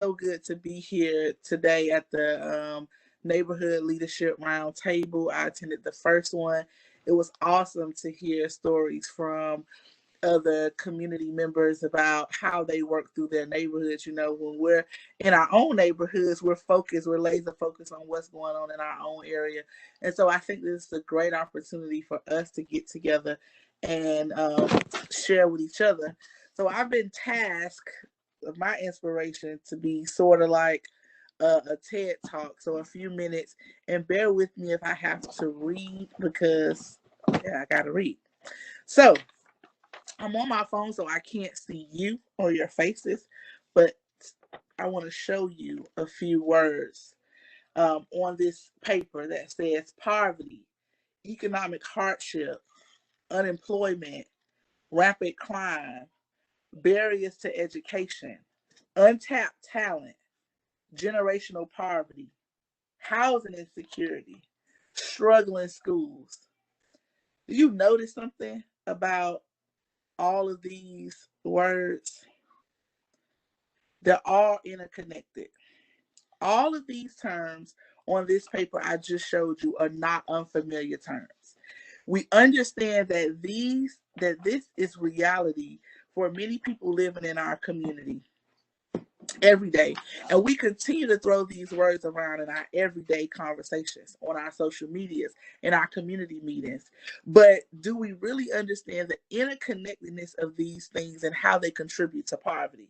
So good to be here today at the Neighborhood Leadership Roundtable. I attended the first one. It was awesome to hear stories from other community members about how they work through their neighborhoods. You know, when we're in our own neighborhoods, we're laser focused on what's going on in our own area. And so I think this is a great opportunity for us to get together and share with each other. So I've been tasked of my inspiration to be sort of like a TED talk. So a few minutes, and bear with me if I have to read because yeah, I gotta read. So I'm on my phone, so I can't see you or your faces, but I want to show you a few words on this paper that says poverty, economic hardship, unemployment, rampant crime, barriers to education, untapped talent, generational poverty, housing insecurity, struggling schools. Do you notice something about all of these words? They're all interconnected. All of these terms on this paper I just showed you are not unfamiliar terms. We understand that this is reality for many people living in our community every day. And we continue to throw these words around in our everyday conversations, on our social medias, in our community meetings. But do we really understand the interconnectedness of these things and how they contribute to poverty?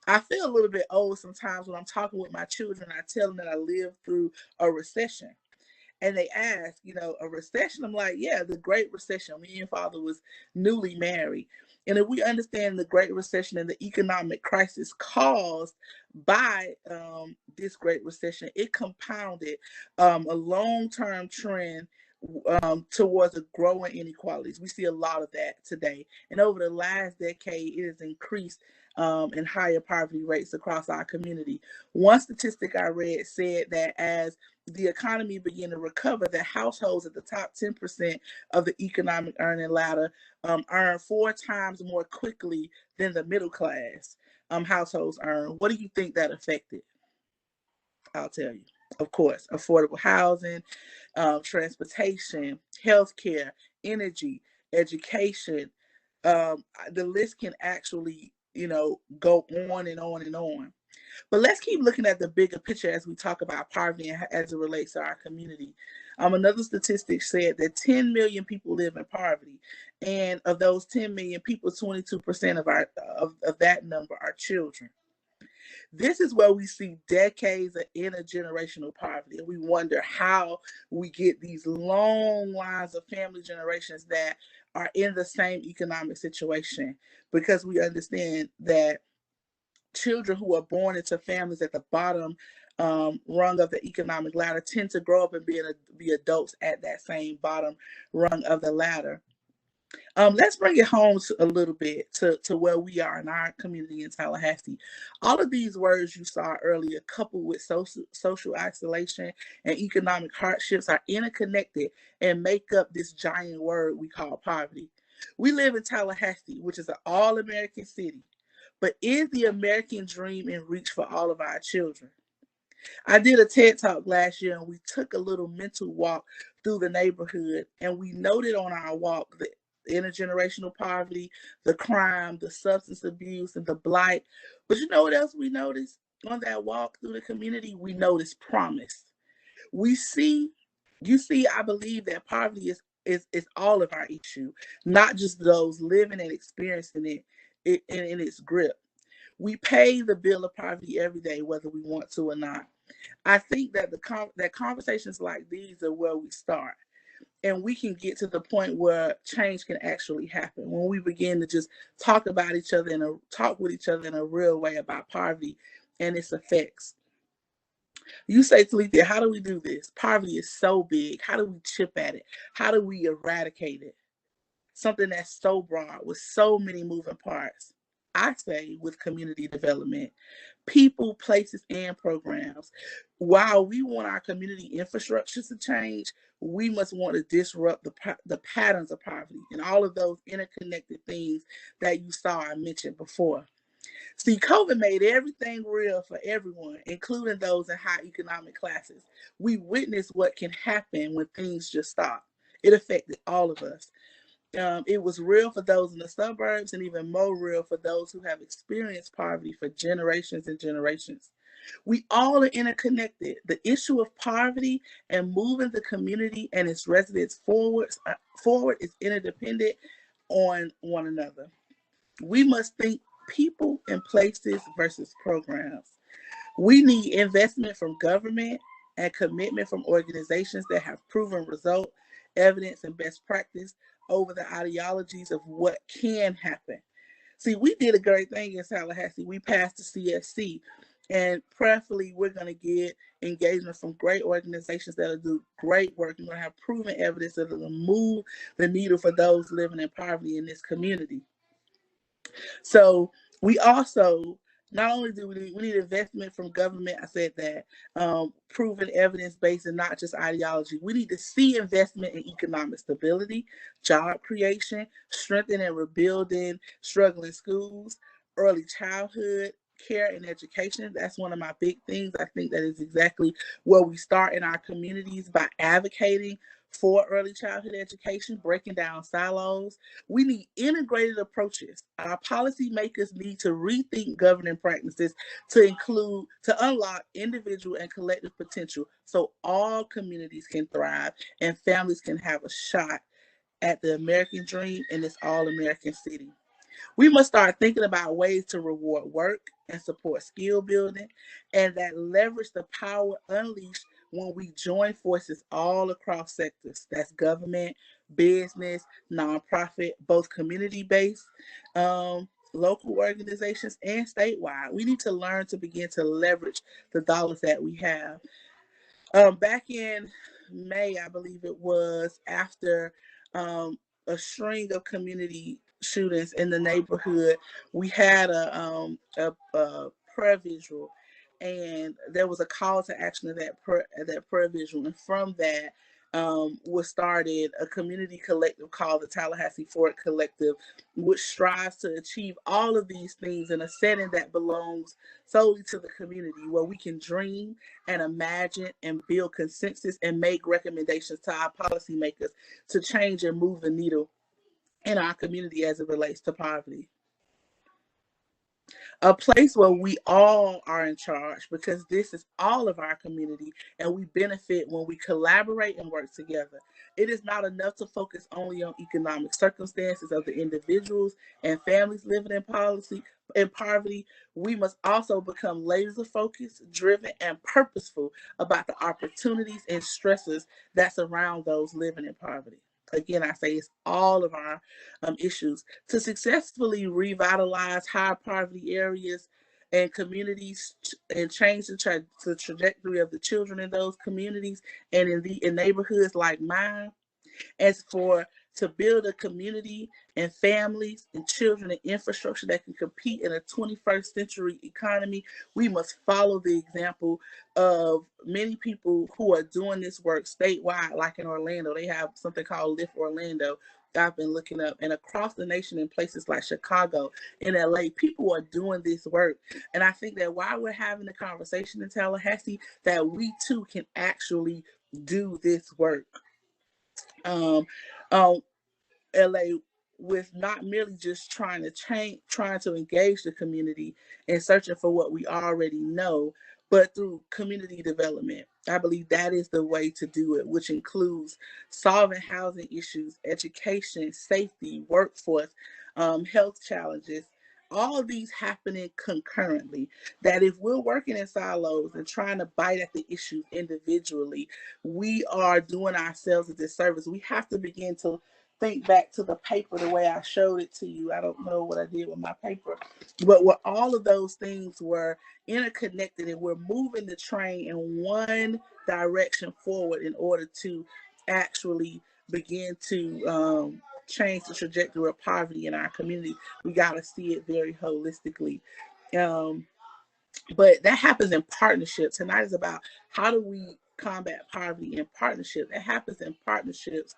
I feel a little bit old sometimes when I'm talking with my children. I tell them that I lived through a recession. And they ask, a recession. I'm like, yeah, the Great Recession. Me and father was newly married. And if we understand the Great Recession and the economic crisis caused by this Great Recession, it compounded a long-term trend towards a growing inequalities. We see a lot of that today. And over the last decade, it has increased in higher poverty rates across our community. One statistic I read said that as the economy began to recover, that households at the top 10% of the economic earning ladder earn four times more quickly than the middle class households earn. What do you think that affected? I'll tell you. Of course, affordable housing, transportation, healthcare, energy, education. The list can actually, go on and on and on. But let's keep looking at the bigger picture as we talk about poverty and as it relates to our community. Another statistic said that 10 million people live in poverty, and of those 10 million people, 22% of that number are children. This is where we see decades of intergenerational poverty, and we wonder how we get these long lines of family generations that are in the same economic situation, because we understand that children who are born into families at the bottom rung of the economic ladder tend to grow up and be adults at that same bottom rung of the ladder. Let's bring it home a little bit to where we are in our community in Tallahassee. All of these words you saw earlier, coupled with social isolation and economic hardships, are interconnected and make up this giant word we call poverty. We live in Tallahassee, which is an all American city. But is the American dream in reach for all of our children? I did a TED talk last year, and we took a little mental walk through the neighborhood, and we noted on our walk the intergenerational poverty, the crime, the substance abuse, and the blight. But you know what else we noticed on that walk through the community? We noticed promise. We see, you see, I believe that poverty is all of our issue, not just those living and experiencing it in its grip. We pay the bill of poverty every day, whether we want to or not. I think that that conversations like these are where we start, and we can get to the point where change can actually happen when we begin to just talk about each other and talk with each other in a real way about poverty and its effects. You say, Talithia, how do we do this? Poverty is so big. How do we chip at it? How do we eradicate it? Something that's so broad with so many moving parts. I say with community development, people, places, and programs. While we want our community infrastructure to change, we must want to disrupt the patterns of poverty and all of those interconnected things that you saw I mentioned before. See, COVID made everything real for everyone, including those in high economic classes. We witnessed what can happen when things just stop. It affected all of us. It was real for those in the suburbs and even more real for those who have experienced poverty for generations and generations. We all are interconnected. The issue of poverty and moving the community and its residents forward is interdependent on one another. We must think people and places versus programs. We need investment from government and commitment from organizations that have proven result, evidence, and best practice over the ideologies of what can happen. See, we did a great thing in Tallahassee. We passed the CSC, and prayerfully, we're going to get engagement from great organizations that'll do great work. We're going to have proven evidence that will move the needle for those living in poverty in this community. So we also not only do we need investment from government. I said that proven evidence based and not just ideology. We need to see investment in economic stability, job creation, strengthening and rebuilding struggling schools, early childhood care and education. That's one of my big things. I think that is exactly where we start in our communities by advocating for early childhood education, breaking down silos. We need integrated approaches. Our policymakers need to rethink governing practices to unlock individual and collective potential so all communities can thrive and families can have a shot at the American dream in this all-American city. We must start thinking about ways to reward work and support skill building and that leverage the power unleashed when we join forces all across sectors. That's government, business, nonprofit, both community-based, local organizations, and statewide. We need to learn to begin to leverage the dollars that we have. Back in May, I believe it was, after a string of community shootings in the neighborhood, we had a prayer visual, and there was a call to action of that prayer visual, and from that was started a community collective called the Tallahassee Fort Collective, which strives to achieve all of these things in a setting that belongs solely to the community, where we can dream and imagine and build consensus and make recommendations to our policymakers to change and move the needle in our community as it relates to poverty. A place where we all are in charge, because this is all of our community and we benefit when we collaborate and work together. It is not enough to focus only on economic circumstances of the individuals and families living in poverty. We must also become laser focused, driven, and purposeful about the opportunities and stresses that surround those living in poverty. Again, I say it's all of our issues. To successfully revitalize high poverty areas and communities and change the trajectory of the children in those communities and in neighborhoods like mine, as for to build a community and families and children and infrastructure that can compete in a 21st century economy, we must follow the example of many people who are doing this work statewide, like in Orlando. They have something called Lift Orlando. I've been looking up, and across the nation in places like Chicago, in LA, people are doing this work. And I think that while we're having the conversation in Tallahassee, that we too can actually do this work. um, um, LA, with not merely just trying to engage the community and searching for what we already know, but through community development. I believe that is the way to do it, which includes solving housing issues, education, safety, workforce, health challenges. All of these happening concurrently. That if we're working in silos and trying to bite at the issues individually, we are doing ourselves a disservice. We have to begin to think back to the paper the way I showed it to you. I don't know what I did with my paper, but where all of those things were interconnected and we're moving the train in one direction forward in order to actually begin to change the trajectory of poverty in our community. We got to see it very holistically. Um, but that happens in partnership. Tonight is about how do we combat poverty in partnership. That happens in partnerships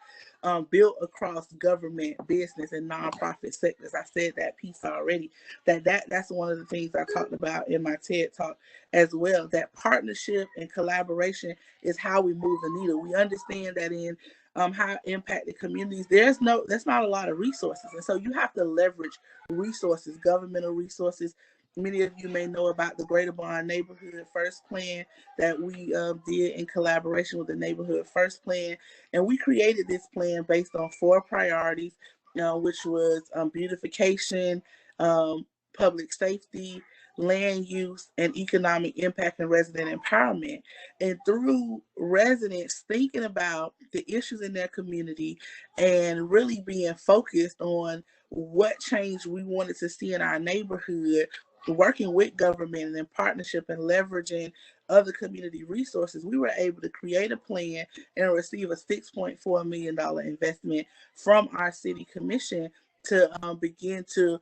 built across government, business, and nonprofit sectors. I said that piece already. That's one of the things I talked about in my TED talk as well. That partnership and collaboration is how we move the needle. We understand that in high impacted communities, there's not a lot of resources, and so you have to leverage resources, governmental resources. Many of you may know about the Greater Bond Neighborhood First Plan that we did in collaboration with the Neighborhood First Plan. And we created this plan based on 4 priorities, which was beautification, public safety, land use, and economic impact and resident empowerment. And through residents thinking about the issues in their community and really being focused on what change we wanted to see in our neighborhood, working with government and in partnership and leveraging other community resources, we were able to create a plan and receive a $6.4 million investment from our city commission to begin to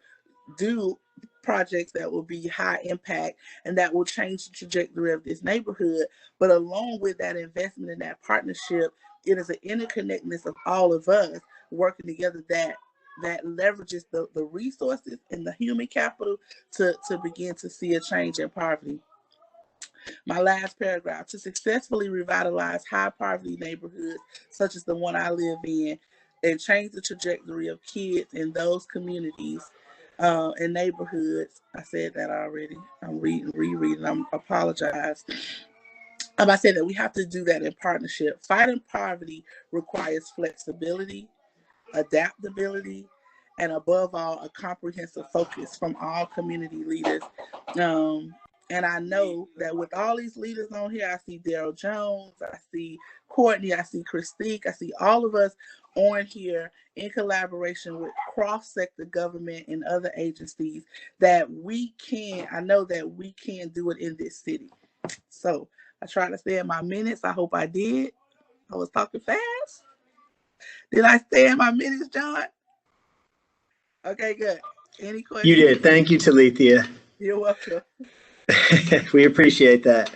do projects that will be high impact and that will change the trajectory of this neighborhood. But along with that investment and that partnership, it is an interconnectedness of all of us working together that leverages the resources and the human capital to begin to see a change in poverty. My last paragraph: to successfully revitalize high poverty neighborhoods such as the one I live in and change the trajectory of kids in those communities and neighborhoods. I said that already. I'm rereading. I apologize. I said that we have to do that in partnership. Fighting poverty requires flexibility, adaptability, and above all, a comprehensive focus from all community leaders. And I know that with all these leaders on here, I see Daryl Jones, I see Courtney, I see Christique, I see all of us on here in collaboration with cross-sector government and other agencies that I know that we can do it in this city. So I tried to stay in my minutes. I hope I did. I was talking fast. Did I stay in my minutes, John? Okay, good. Any questions? You did. Thank you, Talithia. You're welcome. We appreciate that.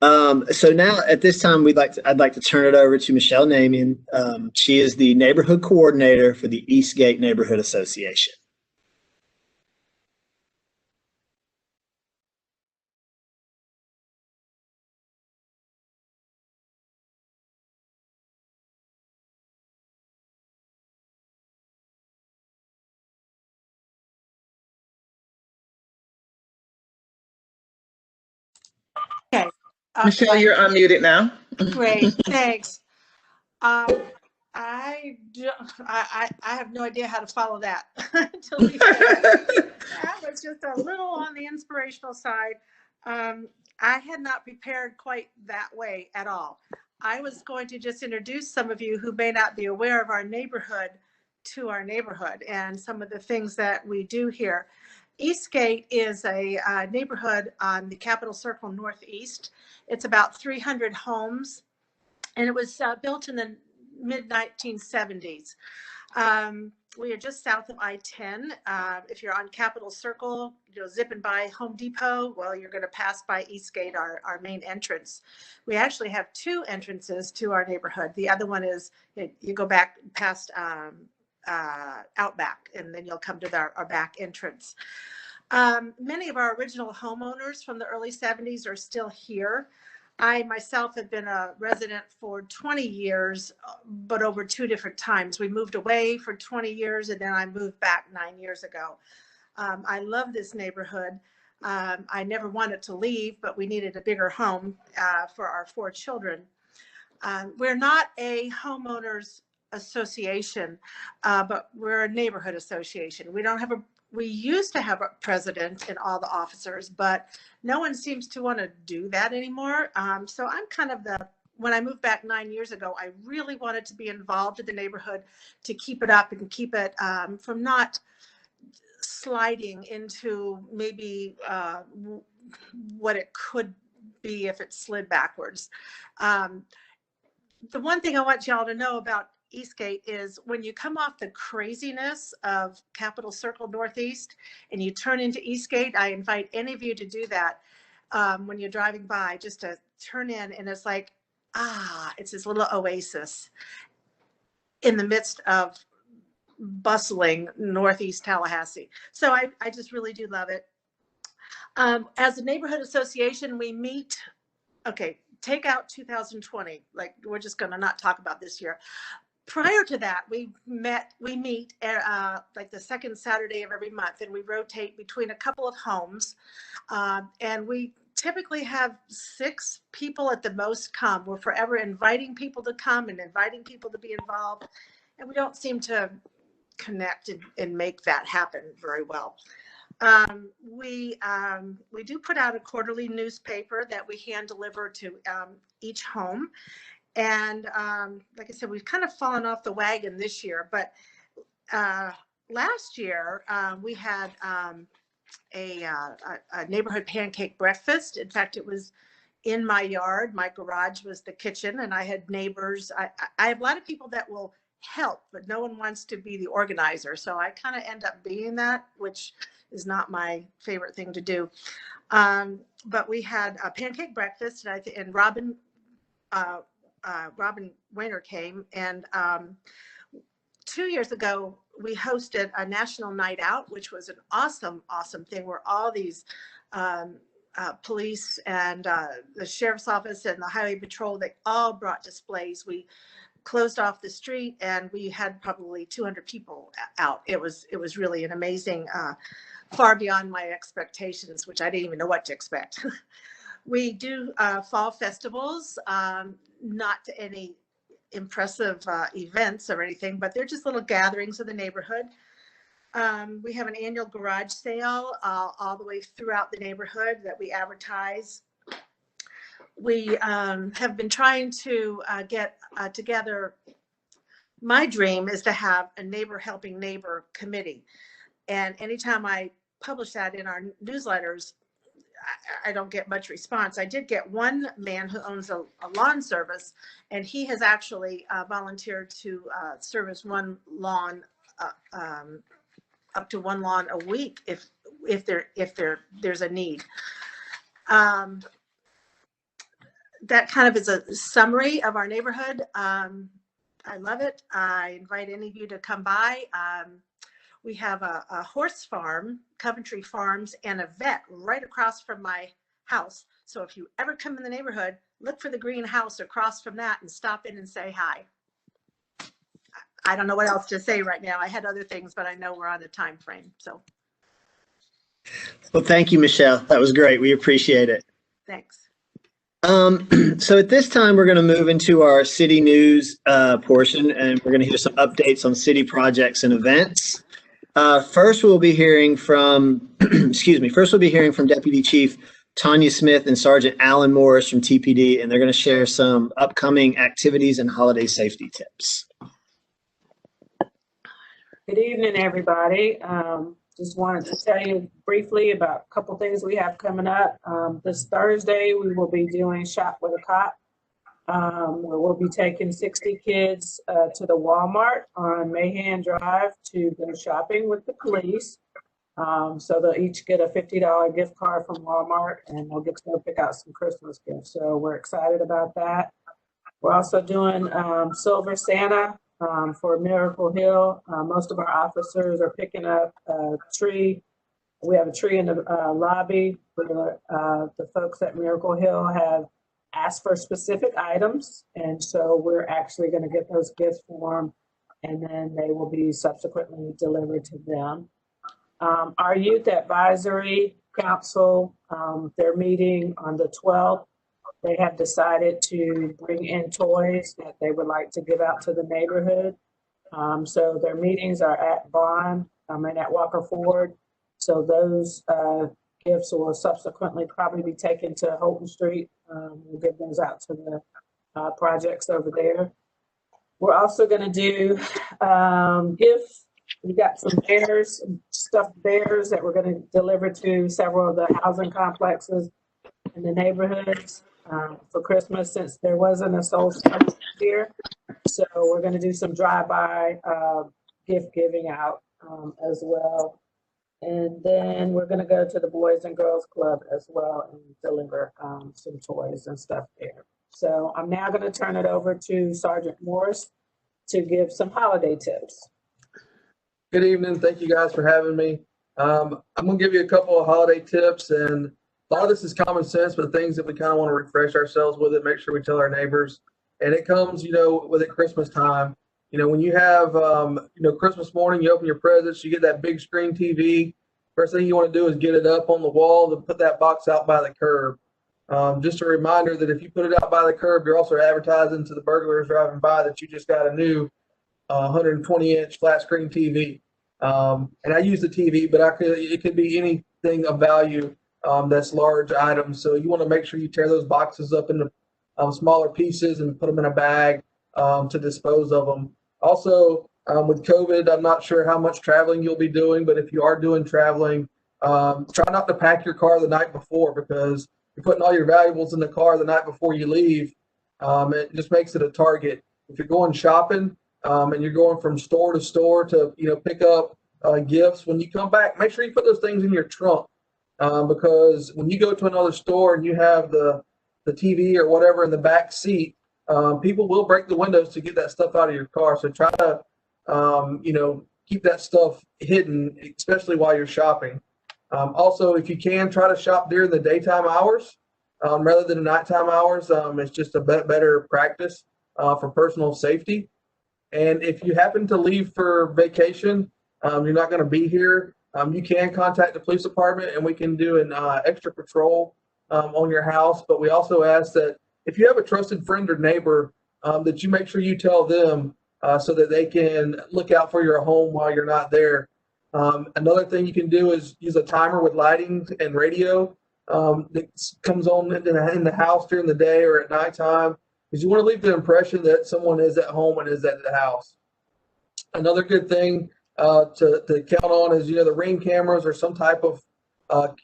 So now at this time, I'd like to turn it over to Michelle Namian. She is the neighborhood coordinator for the Eastgate Neighborhood Association. Okay. Michelle, you're unmuted now. Great, thanks. I have no idea how to follow that. That was just a little on the inspirational side. I had not prepared quite that way at all. I was going to just introduce some of you who may not be aware of our neighborhood to our neighborhood and some of the things that we do here. Eastgate is a neighborhood on the Capitol Circle Northeast. It's about 300 homes, and it was built in the mid-1970s. We are just south of I-10. If you're on Capitol Circle, zipping by Home Depot, well, you're going to pass by Eastgate, our main entrance. We actually have 2 entrances to our neighborhood. The other one is you go back past Outback, and then you'll come to our back entrance. Many of our original homeowners from the early 70s are still here. I myself have been a resident for 20 years, but over 2 different times. We moved away for 20 years, and then I moved back 9 years ago. I love this neighborhood. I never wanted to leave, but we needed a bigger home for our 4 children. We're not a homeowners association, but we're a neighborhood association. We used to have a president and all the officers, but no one seems to want to do that anymore. So I'm kind of when I moved back 9 years ago, I really wanted to be involved in the neighborhood to keep it up and keep it from not sliding into maybe what it could be if it slid backwards. The one thing I want y'all to know about Eastgate is when you come off the craziness of Capitol Circle Northeast and you turn into Eastgate, I invite any of you to do that when you're driving by, just to turn in, and it's like it's this little oasis in the midst of bustling Northeast Tallahassee. So I just really do love it. As a neighborhood association, we meet, okay, take out 2020. Like, we're just going to not talk about this year. Prior to that, we meet like the second Saturday of every month, and we rotate between a couple of homes. And we typically have 6 people at the most come. We're forever inviting people to come and inviting people to be involved. And we don't seem to connect and make that happen very well. We do put out a quarterly newspaper that we hand deliver to each home. And like I said, we've kind of fallen off the wagon this year, but last year we had a neighborhood pancake breakfast. In fact, it was in my yard. My garage was the kitchen, and I had neighbors. I have a lot of people that will help, but no one wants to be the organizer. So I kind of end up being that, which is not my favorite thing to do. But we had a pancake breakfast, and Robin Weiner came, and 2 years ago we hosted a national night out, which was an awesome thing, where all these police and the sheriff's office and the highway patrol, they all brought displays. We closed off the street, and we had probably 200 people out. It was really an amazing, far beyond my expectations, which I didn't even know what to expect. We do fall festivals, not any impressive events or anything, but they're just little gatherings of the neighborhood. We have an annual garage sale all the way throughout the neighborhood that we advertise. We have been trying to get together. My dream is to have a neighbor helping neighbor committee. And anytime I publish that in our newsletters, I don't get much response. I did get one man who owns a lawn service, and he has actually volunteered to service one lawn, up to one lawn a week if there's a need. That kind of is a summary of our neighborhood. I love it. I invite any of you to come by. We have a horse farm, Coventry Farms, and a vet right across from my house. So if you ever come in the neighborhood, look for the green house across from that and stop in and say hi. I don't know what else to say right now. I had other things, but I know we're on a time frame. So. Well, thank you, Michelle. That was great. We appreciate it. Thanks. So at this time, we're going to move into our city news portion, and we're going to hear some updates on city projects and events. First, we'll be hearing from, First we'll be hearing from Deputy Chief Tanya Smith and Sergeant Alan Morris from TPD, and they're going to share some upcoming activities and holiday safety tips. Good evening, everybody. Just wanted to tell you briefly about a couple things we have coming up. This Thursday, we will be doing Shop with a Cop, where we'll be taking 60 kids to the Walmart on Mahan Drive to go shopping with the police. So they'll each get a $50 gift card from Walmart, and they'll get to go pick out some Christmas gifts. So we're excited about that. We're also doing Silver Santa for Miracle Hill. Most of our officers are picking up a tree. We have a tree in the lobby where the folks at Miracle Hill have asked for specific items. And so we're actually going to get those gifts for them, and then they will be subsequently delivered to them. Our Youth Advisory Council, they're meeting on the 12th. They have decided to bring in toys that they would like to give out to the neighborhood. So their meetings are at Bond and at Walker Ford. So those gifts will subsequently probably be taken to Holton Street. We'll give those out to the projects over there. We're also going to do gifts. We got some bears, stuffed bears that we're going to deliver to several of the housing complexes in the neighborhoods for Christmas, since there wasn't a solstice here. So we're going to do some drive-by gift giving out as well. And then we're going to go to the Boys and Girls Club as well and deliver some toys and stuff there. So I'm now going to turn it over to Sergeant Morris to give some holiday tips. Good evening. Thank you guys for having me. I'm going to give you a couple of holiday tips, and a lot of this is common sense, but things that we kind of want to refresh ourselves with it, make sure we tell our neighbors. And it comes, with it Christmas time. When you have, Christmas morning, you open your presents, you get that big screen TV. First thing you want to do is get it up on the wall and put that box out by the curb. Just a reminder that if you put it out by the curb, you're also advertising to the burglars driving by that you just got a new 120-inch flat screen TV. And I use the TV, but it could be anything of value that's large items. So you want to make sure you tear those boxes up into smaller pieces and put them in a bag to dispose of them. Also, with COVID, I'm not sure how much traveling you'll be doing, but if you are doing traveling, try not to pack your car the night before, because you're putting all your valuables in the car the night before you leave. It just makes it a target. If you're going shopping and you're going from store to store to pick up gifts, when you come back, make sure you put those things in your trunk, because when you go to another store and you have the TV or whatever in the back seat, people will break the windows to get that stuff out of your car. So try to keep that stuff hidden, especially while you're shopping. Also, if you can, try to shop during the daytime hours rather than the nighttime hours. It's just a better practice for personal safety. And if you happen to leave for vacation, you're not going to be here, you can contact the police department and we can do an extra patrol on your house. But we also ask that if you have a trusted friend or neighbor, that you make sure you tell them so that they can look out for your home while you're not there. Another thing you can do is use a timer with lighting and radio that comes on in the house during the day or at nighttime, because you want to leave the impression that someone is at home and is at the house. Another good thing to count on is, the Ring cameras or some type of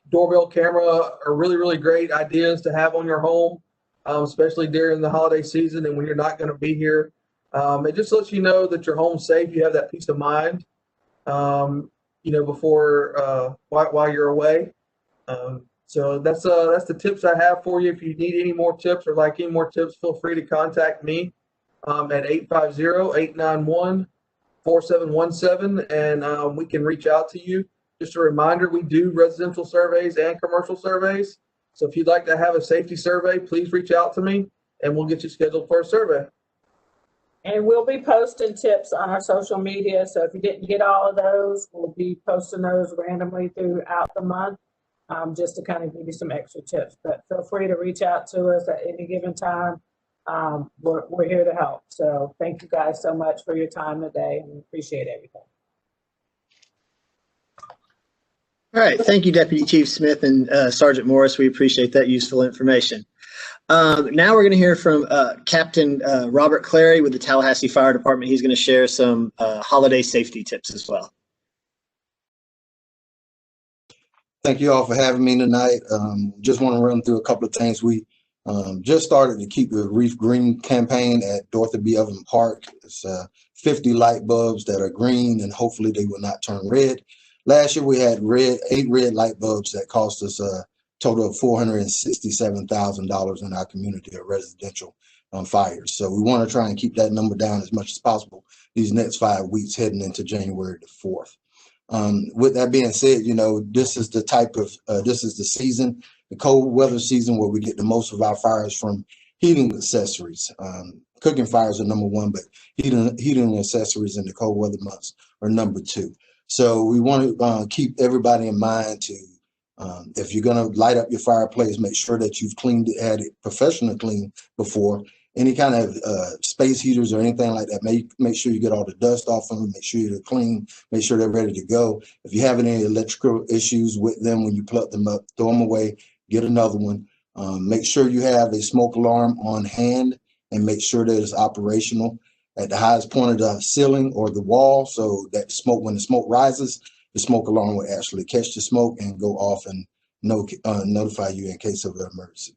doorbell camera are really, really great ideas to have on your home, especially during the holiday season and when you're not going to be here. It just lets you know that your home's safe. You have that peace of mind, before while you're away. So that's the tips I have for you. If you need any more tips or like any more tips, feel free to contact me at 850-891-4717, and we can reach out to you. Just a reminder, we do residential surveys and commercial surveys. So if you'd like to have a safety survey, please reach out to me and we'll get you scheduled for a survey. And we'll be posting tips on our social media. So if you didn't get all of those, we'll be posting those randomly throughout the month, just to kind of give you some extra tips. But feel free to reach out to us at any given time. We're here to help. So thank you guys so much for your time today, and appreciate everything. All right. Thank you, Deputy Chief Smith and Sergeant Morris. We appreciate that useful information. Now we're going to hear from Captain Robert Clary with the Tallahassee Fire Department. He's going to share some holiday safety tips as well. Thank you all for having me tonight. Just want to run through a couple of things. We just started to keep the Reef Green campaign at Dorothy B. Evan Park. It's 50 light bulbs that are green, and hopefully they will not turn red. Last year we had 8 red light bulbs that cost us a total of $467,000 in our community of residential fires. So we want to try and keep that number down as much as possible these next 5 weeks heading into January the 4th. With that being said, this is the season, the cold weather season, where we get the most of our fires from heating accessories. Cooking fires are number 1, but heating accessories in the cold weather months are number 2. So we want to keep everybody in mind to, if you're going to light up your fireplace, make sure that you've had it professionally cleaned before. Any kind of space heaters or anything like that, make sure you get all the dust off them, make sure they're clean, make sure they're ready to go. If you have any electrical issues with them when you plug them up, throw them away, get another one. Make sure you have a smoke alarm on hand and make sure that it's operational at the highest point of the ceiling or the wall, so that when the smoke rises, the smoke alarm will actually catch the smoke and go off and notify you in case of an emergency.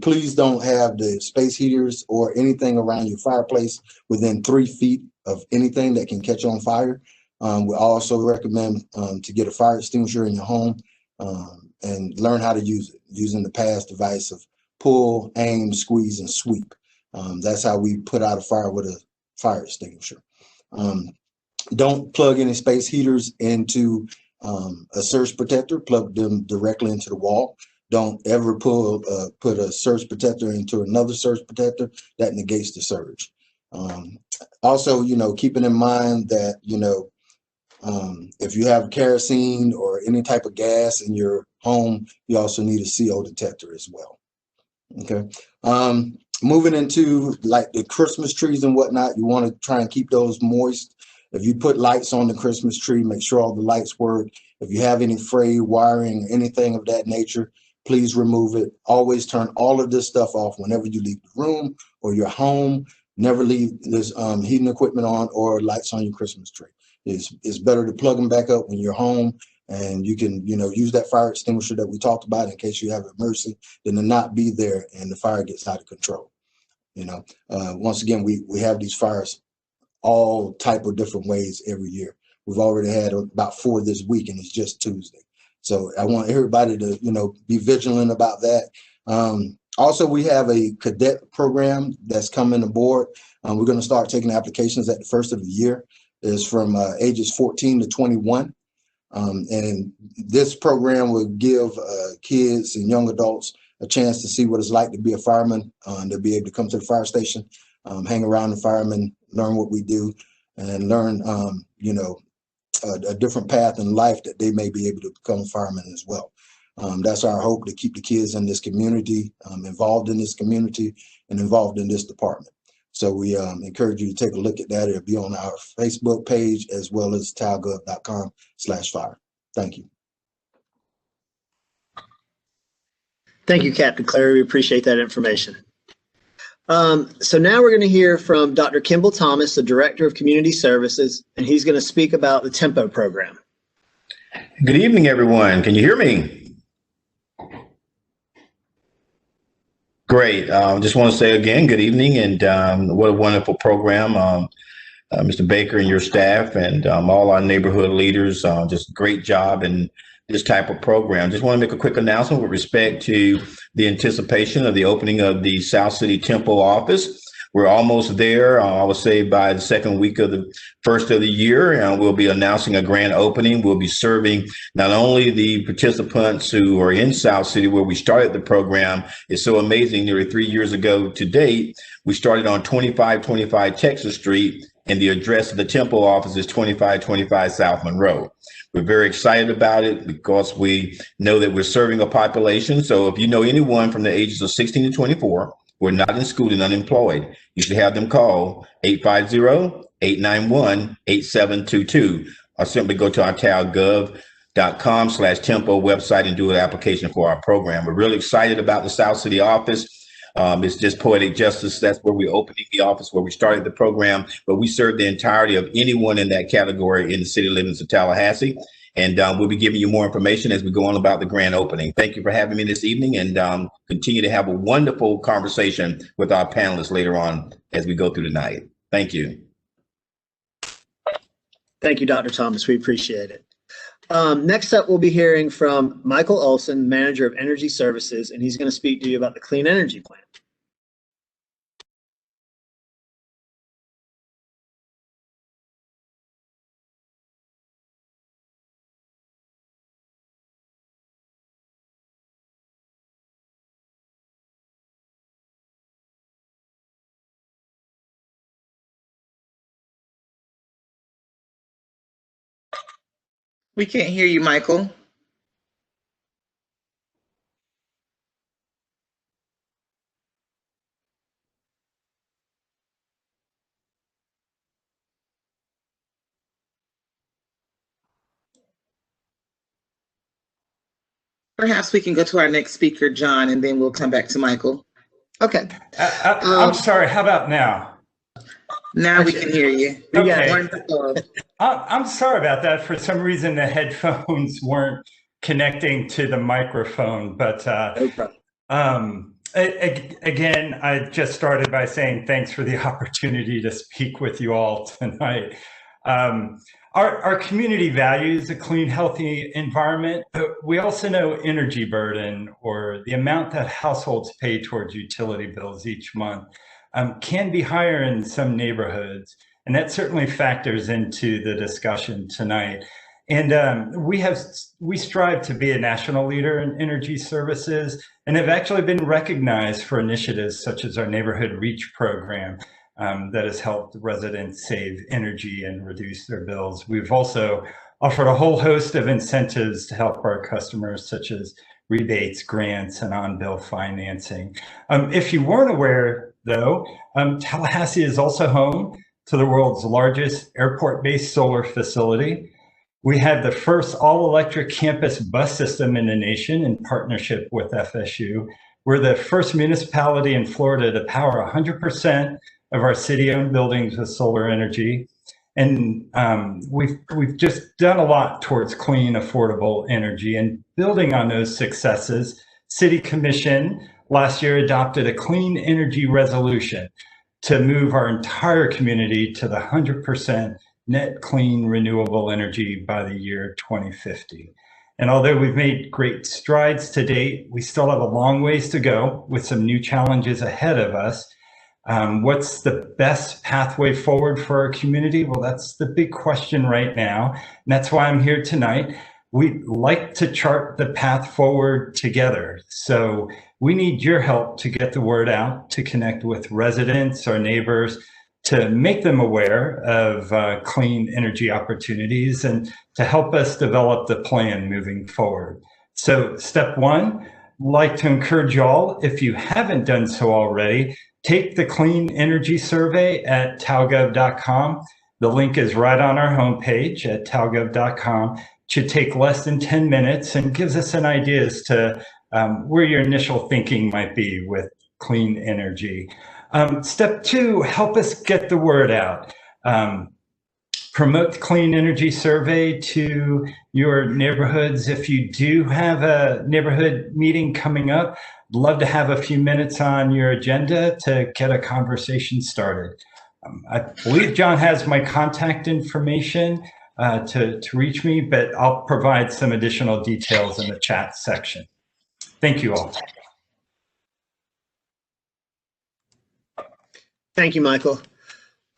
Please don't have the space heaters or anything around your fireplace within 3 feet of anything that can catch on fire. We also recommend to get a fire extinguisher in your home and learn how to use it, using the pass device of pull, aim, squeeze, and sweep. That's how we put out a fire with a fire extinguisher. Don't plug any space heaters into a surge protector. Plug them directly into the wall. Don't ever put a surge protector into another surge protector. That negates the surge. Also, keeping in mind that, if you have kerosene or any type of gas in your home, you also need a CO detector as well. Okay. Moving into like the Christmas trees and whatnot, you want to try and keep those moist. If you put lights on the Christmas tree, make sure all the lights work. If you have any frayed wiring, anything of that nature, please remove it. Always turn all of this stuff off whenever you leave the room or your home. Never leave this heating equipment on or lights on your Christmas tree. It's better to plug them back up when you're home, and you can, use that fire extinguisher that we talked about in case you have an emergency, than to not be there and the fire gets out of control. Once again, we have these fires all type of different ways every year. We've already had about 4 this week, and it's just Tuesday. So I want everybody to, be vigilant about that. Also, we have a cadet program that's coming aboard. We're going to start taking applications at the first of the year. It's from ages 14 to 21. And this program will give kids and young adults a chance to see what it's like to be a fireman. They'll be able to come to the fire station, hang around the firemen, learn what we do, and learn, a different path in life that they may be able to become a fireman as well. That's our hope, to keep the kids in this community, involved in this community and involved in this department. So we encourage you to take a look at that. It'll be on our Facebook page as well as talgov.com/fire. Thank you. Thank you, Captain Clary. We appreciate that information. So now we're going to hear from Dr. Kimball Thomas, the Director of Community Services, and he's going to speak about the Tempo program. Good evening, everyone. Can you hear me? Great. Just want to say again, good evening, and what a wonderful program. Mr. Baker and your staff and all our neighborhood leaders, just a great job in this type of program. Just want to make a quick announcement with respect to the anticipation of the opening of the South City Tempo office. We're almost there. I would say by the second week of the first of the year, we'll be announcing a grand opening. We'll be serving not only the participants who are in South City, where we started the program. It's so amazing. Nearly 3 years ago to date, we started on 2525 Texas Street, and the address of the Tempo office is 2525 South Monroe. We're very excited about it because we know that we're serving a population. So if you know anyone from the ages of 16 to 24, who are not in school and unemployed, you should have them call 850-891-8722, or simply go to our talgov.com/tempo website and do an application for our program. We're really excited about the South City office. It's just poetic justice. That's where we're opening the office, where we started the program, but we serve the entirety of anyone in that category in the city limits of Tallahassee. And we'll be giving you more information as we go on about the grand opening. Thank you for having me this evening, and continue to have a wonderful conversation with our panelists later on as we go through the night. Thank you. Thank you, Dr. Thomas. We appreciate it. Next up, we'll be hearing from Michael Olson, Manager of Energy Services, and he's going to speak to you about the Clean Energy Plan. We can't hear you, Michael. Perhaps we can go to our next speaker, John, and then we'll come back to Michael. Okay. I'm sorry, how about now? Now we can hear you. Okay. I'm sorry about that. For some reason, the headphones weren't connecting to the microphone, but again, I just started by saying thanks for the opportunity to speak with you all tonight. Our community values a clean, healthy environment, but we also know energy burden, or the amount that households pay towards utility bills each month, can be higher in some neighborhoods. And that certainly factors into the discussion tonight. And we strive to be a national leader in energy services, and have actually been recognized for initiatives such as our Neighborhood Reach program, that has helped residents save energy and reduce their bills. We've also offered a whole host of incentives to help our customers, such as rebates, grants, and on-bill financing. If you weren't aware, though, Tallahassee is also home to the world's largest airport-based solar facility. We have the first all-electric campus bus system in the nation in partnership with FSU. We're the first municipality in Florida to power 100% of our city-owned buildings with solar energy. And we've just done a lot towards clean, affordable energy. And building on those successes, City Commission last year adopted a clean energy resolution to move our entire community to the 100% net clean renewable energy by the year 2050. And although we've made great strides to date, we still have a long ways to go with some new challenges ahead of us. What's the best pathway forward for our community? Well, that's the big question right now. And that's why I'm here tonight. We'd like to chart the path forward together. So we need your help to get the word out, to connect with residents, our neighbors, to make them aware of clean energy opportunities, and to help us develop the plan moving forward. So step one, I'd like to encourage y'all, if you haven't done so already, take the Clean Energy Survey at talgov.com. The link is right on our homepage at talgov.com. It should take less than 10 minutes and gives us an idea as to where your initial thinking might be with clean energy. Step two, help us get the word out. Promote the Clean Energy Survey to your neighborhoods. If you do have a neighborhood meeting coming up, I'd love to have a few minutes on your agenda to get a conversation started. I believe John has my contact information to reach me, but I'll provide some additional details in the chat section. Thank you all. Thank you, Michael.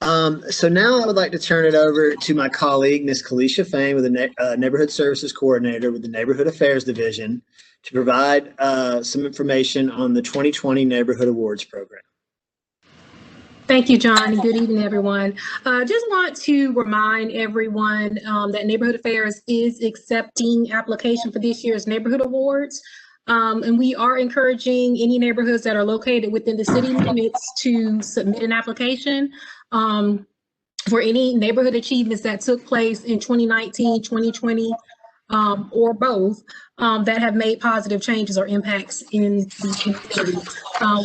So now I would like to turn it over to my colleague, Ms. Kalisha Fain, with the Neighborhood Services Coordinator with the Neighborhood Affairs Division, to provide some information on the 2020 Neighborhood Awards Program. Thank you, John, and good evening, everyone. Just want to remind everyone that Neighborhood Affairs is accepting application for this year's Neighborhood Awards. And we are encouraging any neighborhoods that are located within the city limits to submit an application for any neighborhood achievements that took place in 2019, 2020, or both, that have made positive changes or impacts in the community.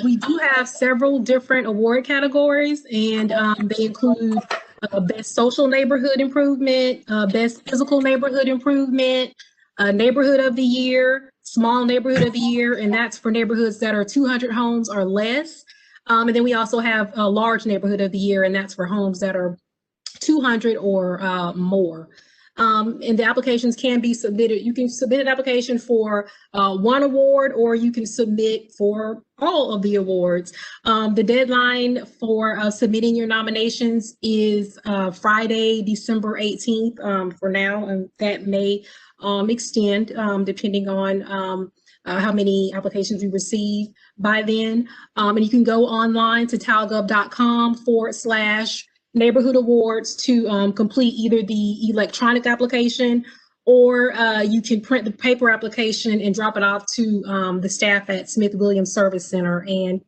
We do have several different award categories, and they include Best Social Neighborhood Improvement, Best Physical Neighborhood Improvement, Neighborhood of the Year, Small Neighborhood of the Year, and that's for neighborhoods that are 200 homes or less. And then we also have a Large Neighborhood of the Year, and that's for homes that are 200 or more. And the applications can be submitted. You can submit an application for one award, or you can submit for all of the awards. The deadline for submitting your nominations is Friday, December 18th for now, and that may extend depending on how many applications we receive by then. And you can go online to talgov.com/neighborhood awards to complete either the electronic application, or you can print the paper application and drop it off to the staff at Smith Williams Service Center. And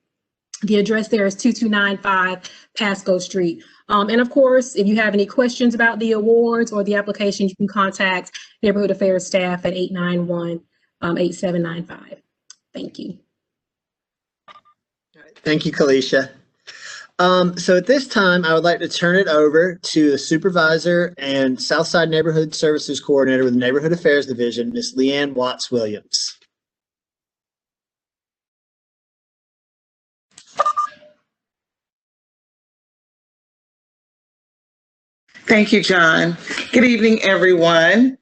the address there is 2295 Pasco Street. And of course, if you have any questions about the awards or the application, you can contact Neighborhood Affairs staff at 891-8795. Thank you. Thank you, Kalisha. So at this time, I would like to turn it over to the Supervisor and Southside Neighborhood Services Coordinator with the Neighborhood Affairs Division, Ms. Leanne Watts-Williams. Thank you, John. Good evening, everyone.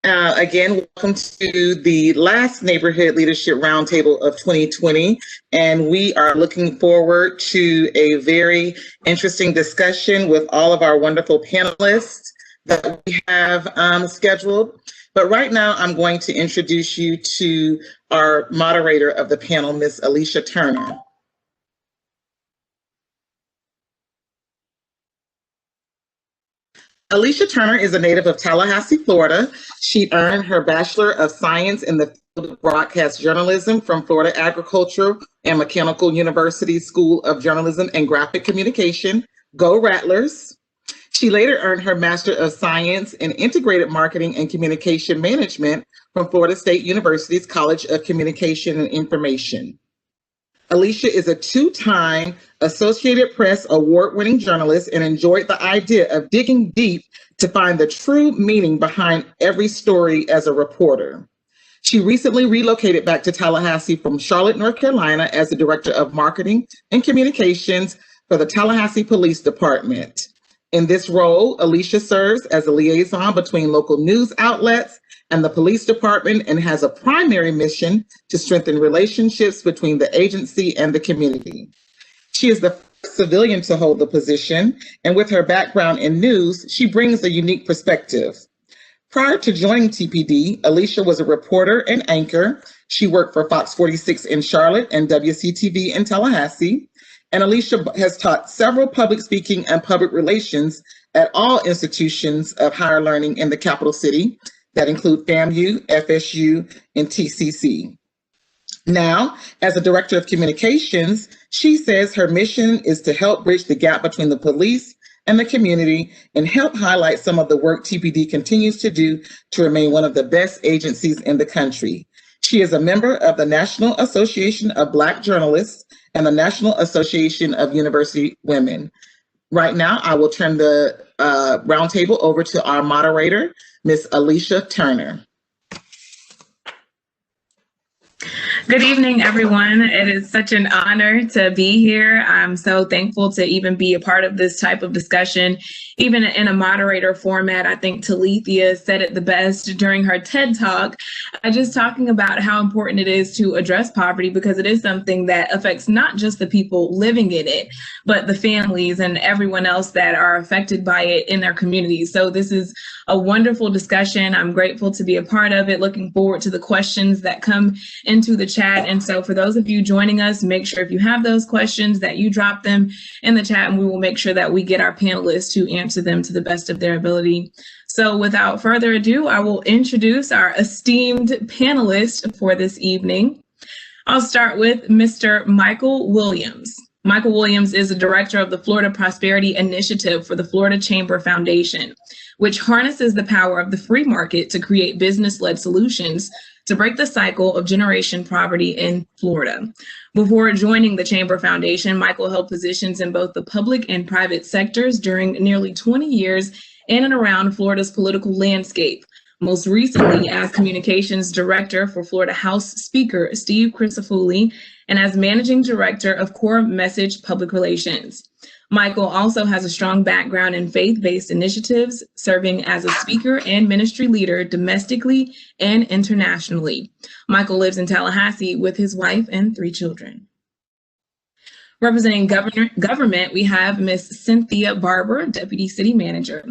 Again, welcome to the last Neighborhood Leadership Roundtable of 2020, and we are looking forward to a very interesting discussion with all of our wonderful panelists that we have scheduled. But right now, I'm going to introduce you to our moderator of the panel, Ms. Alicia Turner. Alicia Turner is a native of Tallahassee, Florida. She earned her Bachelor of Science in the field of broadcast journalism from Florida Agricultural and Mechanical University School of Journalism and Graphic Communication. Go Rattlers! She later earned her Master of Science in Integrated Marketing and Communication Management from Florida State University's College of Communication and Information. Alicia is a two-time Associated Press award-winning journalist and enjoyed the idea of digging deep to find the true meaning behind every story as a reporter. She recently relocated back to Tallahassee from Charlotte, North Carolina as the Director of Marketing and Communications for the Tallahassee Police Department. In this role, Alicia serves as a liaison between local news outlets and the police department and has a primary mission to strengthen relationships between the agency and the community. She is the first civilian to hold the position, and with her background in news, she brings a unique perspective. Prior to joining TPD, Alicia was a reporter and anchor. She worked for Fox 46 in Charlotte and WCTV in Tallahassee. And Alicia has taught several public speaking and public relations at all institutions of higher learning in the capital city that include FAMU, FSU, and TCC. Now, as a Director of Communications, she says her mission is to help bridge the gap between the police and the community and help highlight some of the work TPD continues to do to remain one of the best agencies in the country. She is a member of the National Association of Black Journalists and the National Association of University Women. Right now, I will turn the roundtable over to our moderator, Ms. Alicia Turner. Good evening, everyone. It is such an honor to be here. I'm so thankful to even be a part of this type of discussion, even in a moderator format. I think Talithia said it the best during her TED Talk, just talking about how important it is to address poverty, because it is something that affects not just the people living in it, but the families and everyone else that are affected by it in their communities. So this is a wonderful discussion. I'm grateful to be a part of it, looking forward to the questions that come into the chat. And so for those of you joining us, make sure if you have those questions that you drop them in the chat, and we will make sure that we get our panelists to answer them to the best of their ability. So without further ado, I will introduce our esteemed panelist for this evening. I'll start with Mr. Michael Williams. Michael Williams is the director of the Florida Prosperity Initiative for the Florida Chamber Foundation, which harnesses the power of the free market to create business-led solutions to break the cycle of generation poverty in Florida. Before joining the Chamber Foundation, Michael held positions in both the public and private sectors during nearly 20 years in and around Florida's political landscape, most recently as Communications Director for Florida House Speaker Steve Crisafulli and as Managing Director of Core Message Public Relations. Michael also has a strong background in faith-based initiatives, serving as a speaker and ministry leader domestically and internationally. Michael lives in Tallahassee with his wife and 3 children. Representing government, we have Ms. Cynthia Barber, Deputy City Manager,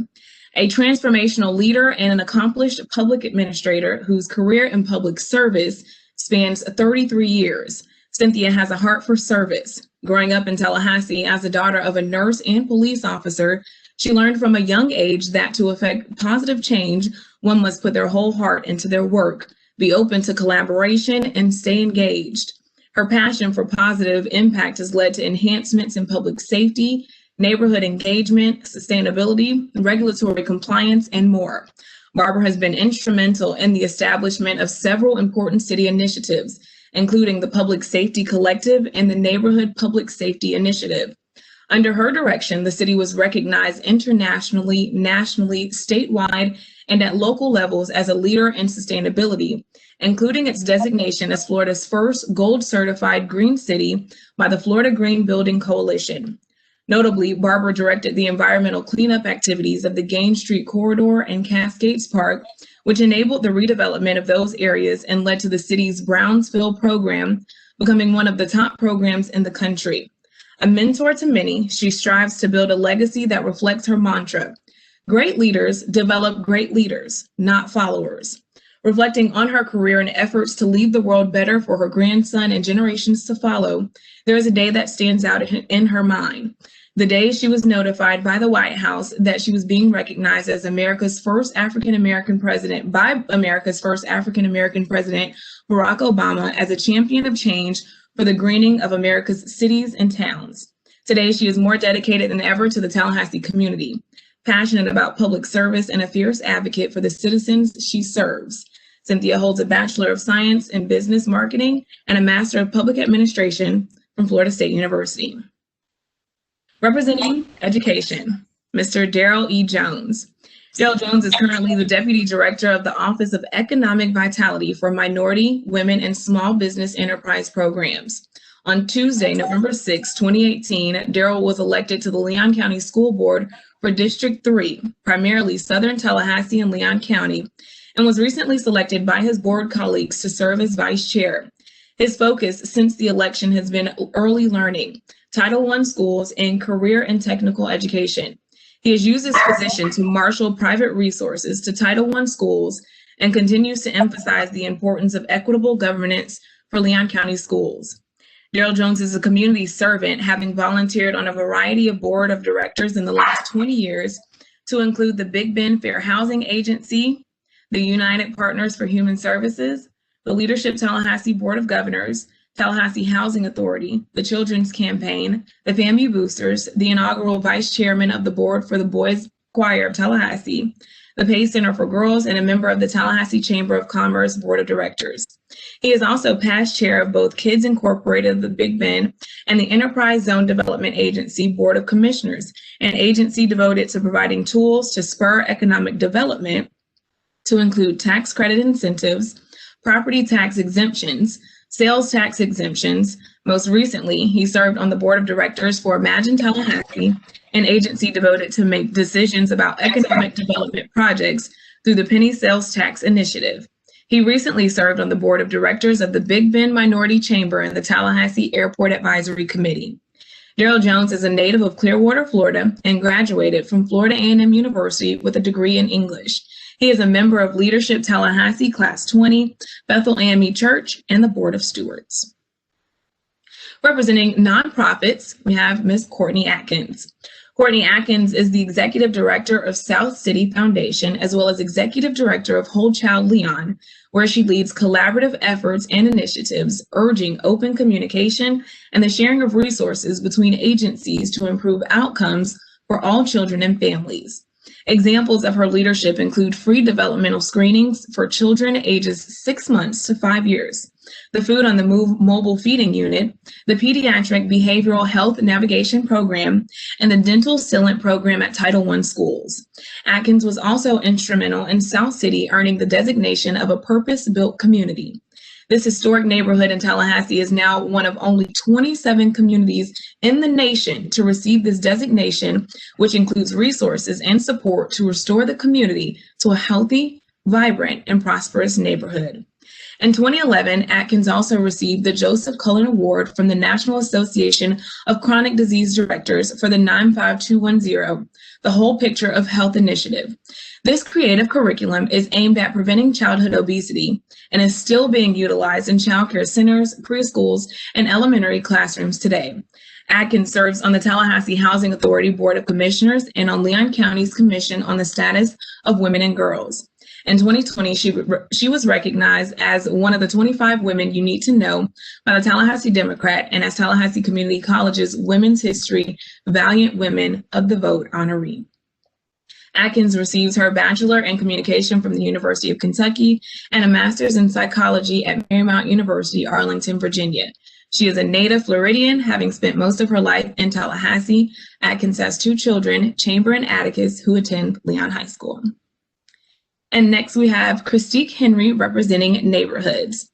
a transformational leader and an accomplished public administrator whose career in public service spans 33 years. Cynthia has a heart for service. Growing up in Tallahassee as a daughter of a nurse and police officer, she learned from a young age that to effect positive change, one must put their whole heart into their work, be open to collaboration, and stay engaged. Her passion for positive impact has led to enhancements in public safety, neighborhood engagement, sustainability, regulatory compliance, and more. Barbara has been instrumental in the establishment of several important city initiatives, including the Public Safety Collective and the Neighborhood Public Safety Initiative. Under her direction, the city was recognized internationally, nationally, statewide, and at local levels as a leader in sustainability, including its designation as Florida's first gold certified green city by the Florida Green Building Coalition. Notably, Barbara directed the environmental cleanup activities of the Gaines Street Corridor and Cascades Park, which enabled the redevelopment of those areas and led to the city's Brownsville program becoming one of the top programs in the country. A mentor to many, she strives to build a legacy that reflects her mantra: great leaders develop great leaders, not followers. Reflecting on her career and efforts to leave the world better for her grandson and generations to follow, there is a day that stands out in her mind. The day she was notified by the White House that she was being recognized as America's first African-American president by America's first African-American president, Barack Obama, as a champion of change for the greening of America's cities and towns. Today, she is more dedicated than ever to the Tallahassee community, passionate about public service and a fierce advocate for the citizens she serves. Cynthia holds a Bachelor of Science in Business Marketing and a Master of Public Administration from Florida State University. Representing Education, Mr. Daryl E. Jones. Daryl Jones is currently the Deputy Director of the Office of Economic Vitality for Minority, Women, and Small Business Enterprise Programs. On Tuesday, November 6, 2018, Daryl was elected to the Leon County School Board for District 3, primarily Southern Tallahassee and Leon County, and was recently selected by his board colleagues to serve as Vice Chair. His focus since the election has been early learning, Title I schools, and career and technical education. He has used his position to marshal private resources to Title I schools and continues to emphasize the importance of equitable governance for Leon County schools. Daryl Jones is a community servant, having volunteered on a variety of board of directors in the last 20 years, to include the Big Bend Fair Housing Agency, the United Partners for Human Services, the Leadership Tallahassee Board of Governors, Tallahassee Housing Authority, the Children's Campaign, the FAMU Boosters, the inaugural Vice Chairman of the Board for the Boys Choir of Tallahassee, the Pay Center for Girls, and a member of the Tallahassee Chamber of Commerce Board of Directors. He is also past chair of both Kids Incorporated of the Big Bend and the Enterprise Zone Development Agency Board of Commissioners, an agency devoted to providing tools to spur economic development to include tax credit incentives, property tax exemptions, sales tax exemptions. Most recently, he served on the board of directors for Imagine Tallahassee, an agency devoted to make decisions about economic development projects through the Penny Sales Tax Initiative. He recently served on the board of directors of the Big Bend Minority Chamber and the Tallahassee Airport Advisory Committee. Daryl Jones is a native of Clearwater, Florida, and graduated from Florida A&M University with a degree in English. He is a member of Leadership Tallahassee Class 20, Bethel AME Church, and the Board of Stewards. Representing nonprofits, we have Ms. Courtney Atkins. Courtney Atkins is the Executive Director of South City Foundation, as well as Executive Director of Whole Child Leon, where she leads collaborative efforts and initiatives urging open communication and the sharing of resources between agencies to improve outcomes for all children and families. Examples of her leadership include free developmental screenings for children ages 6 months to 5 years, the Food on the Move mobile feeding unit, the Pediatric Behavioral Health Navigation Program, and the Dental Sealant Program at Title I schools. Atkins was also instrumental in South City earning the designation of a purpose-built community. This historic neighborhood in Tallahassee is now one of only 27 communities in the nation to receive this designation, which includes resources and support to restore the community to a healthy, vibrant, and prosperous neighborhood. In 2011, Atkins also received the Joseph Cullen Award from the National Association of Chronic Disease Directors for the 95210, the Whole Picture of Health initiative. This creative curriculum is aimed at preventing childhood obesity and is still being utilized in childcare centers, preschools, and elementary classrooms today. Atkins serves on the Tallahassee Housing Authority Board of Commissioners and on Leon County's Commission on the Status of Women and Girls. In 2020, she was recognized as one of the 25 women you need to know by the Tallahassee Democrat and as Tallahassee Community College's Women's History Valiant Women of the Vote honoree. Atkins receives her Bachelor in Communication from the University of Kentucky and a Master's in Psychology at Marymount University, Arlington, Virginia. She is a native Floridian, having spent most of her life in Tallahassee. Atkins has 2 children, Chamber and Atticus, who attend Leon High School. And next we have Christique Henry representing Neighborhoods.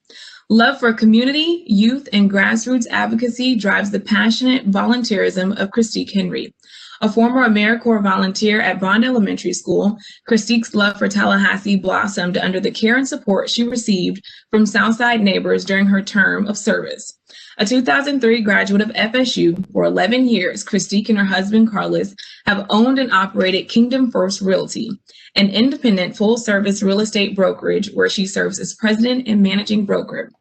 Love for community, youth, and grassroots advocacy drives the passionate volunteerism of Christique Henry. A former AmeriCorps volunteer at Bond Elementary School, Christique's love for Tallahassee blossomed under the care and support she received from Southside neighbors during her term of service. A 2003 graduate of FSU, for 11 years, Christique and her husband Carlos have owned and operated Kingdom First Realty, an independent full-service real estate brokerage where she serves as president and managing broker.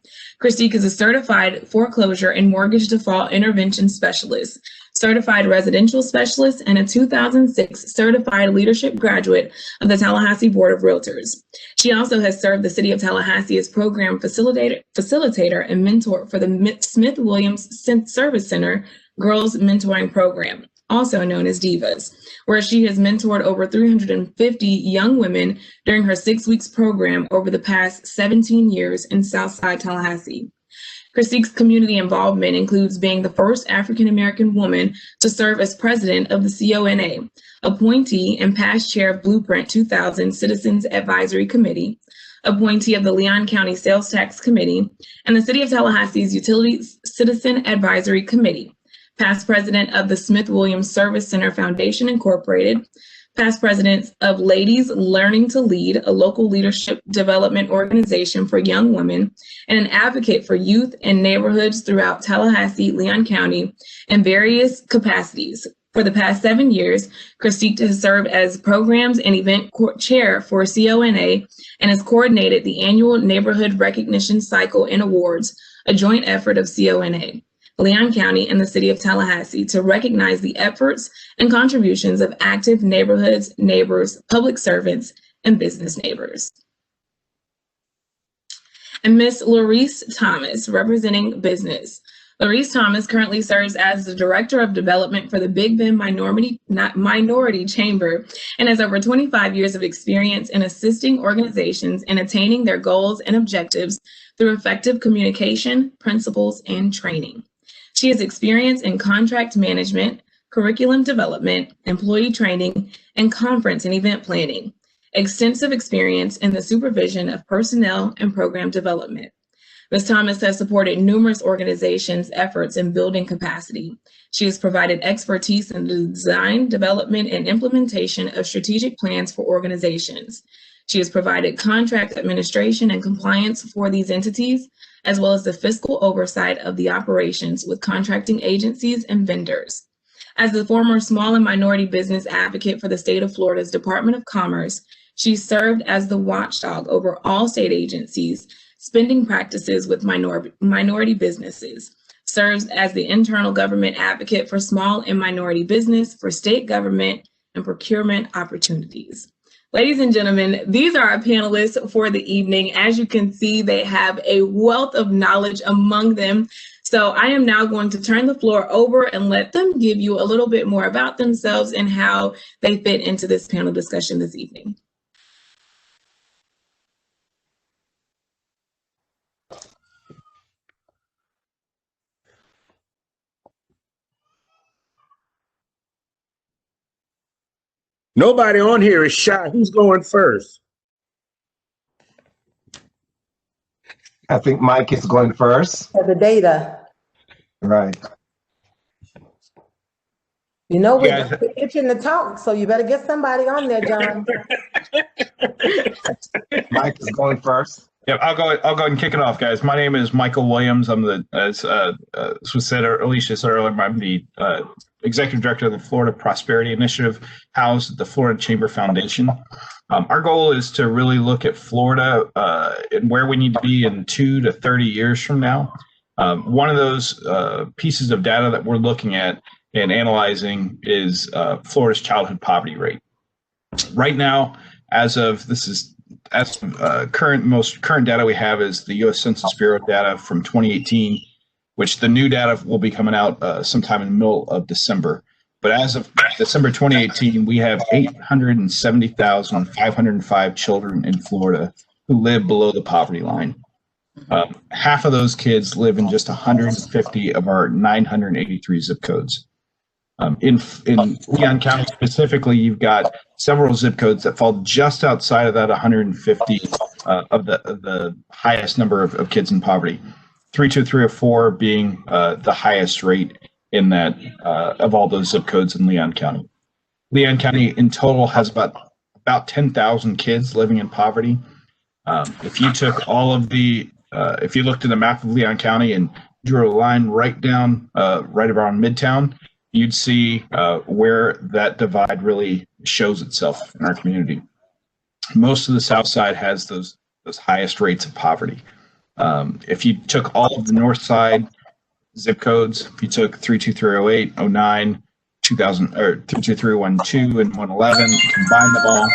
Christique is a certified foreclosure and mortgage default intervention specialist, certified residential specialist, and a 2006 certified leadership graduate of the Tallahassee Board of Realtors. She also has served the City of Tallahassee as program facilitator and mentor for the Smith Williams Service Center Girls Mentoring Program, also known as DIVAS, where she has mentored over 350 young women during her 6 weeks program over the past 17 years in Southside Tallahassee. Christique's community involvement includes being the first African-American woman to serve as president of the CONA, appointee and past chair of Blueprint 2000 Citizens Advisory Committee, appointee of the Leon County Sales Tax Committee, and the City of Tallahassee's Utilities Citizen Advisory Committee, past president of the Smith Williams Service Center Foundation Incorporated, past presidents of Ladies Learning to Lead, a local leadership development organization for young women, and an advocate for youth and neighborhoods throughout Tallahassee, Leon County, in various capacities. For the past 7 years, Christique has served as programs and event chair for CONA and has coordinated the annual Neighborhood Recognition Cycle and Awards, a joint effort of CONA, Leon County, and the City of Tallahassee to recognize the efforts and contributions of active neighborhoods, neighbors, public servants, and business neighbors. And Ms. Laurice Thomas, representing business. Laurice Thomas currently serves as the Director of Development for the Big Bend Minority Chamber and has over 25 years of experience in assisting organizations in attaining their goals and objectives through effective communication, principles, and training. She has experience in contract management, curriculum development, employee training, and conference and event planning, extensive experience in the supervision of personnel and program development. Ms. Thomas has supported numerous organizations' efforts in building capacity. She has provided expertise in the design, development, and implementation of strategic plans for organizations. She has provided contract administration and compliance for these entities, as well as the fiscal oversight of the operations with contracting agencies and vendors. As the former small and minority business advocate for the state of Florida's Department of Commerce, she served as the watchdog over all state agencies' spending practices with minority businesses, serves as the internal government advocate for small and minority business, for state government, and procurement opportunities. Ladies and gentlemen, these are our panelists for the evening. As you can see, they have a wealth of knowledge among them. So I am now going to turn the floor over and let them give you a little bit more about themselves and how they fit into this panel discussion this evening. Nobody on here is shy. Who's going first? I think Mike is going first. For the data. Right. You know, we're itching to talk, so you better get somebody on there, John. Mike is going first. Yep, I'll go ahead and kick it off, guys. My name is Michael Williams. I'm the, as was said, Alicia said earlier, I'm the Executive Director of the Florida Prosperity Initiative, housed at the Florida Chamber Foundation. Our goal is to really look at Florida and where we need to be in 2 to 30 years from now. One of those pieces of data that we're looking at and analyzing is Florida's childhood poverty rate. Right now, most current data we have is the U.S. Census Bureau data from 2018, which the new data will be coming out sometime in the middle of December. But as of December 2018, we have 870,505 children in Florida who live below the poverty line. Half of those kids live in just 150 of our 983 zip codes. In Leon County specifically, you've got several zip codes that fall just outside of that 150 the highest number of kids in poverty. 32304 being the highest rate in that of all those zip codes in Leon County. Leon County in total has about 10,000 kids living in poverty. If you took all of the, if you looked at the map of Leon County and drew a line right down, right around Midtown, you'd see where that divide really shows itself in our community. Most of the South Side has those highest rates of poverty. If you took all of the North Side zip codes, if you took 32308, 09, 2000, or 32312 and 111, combine them all,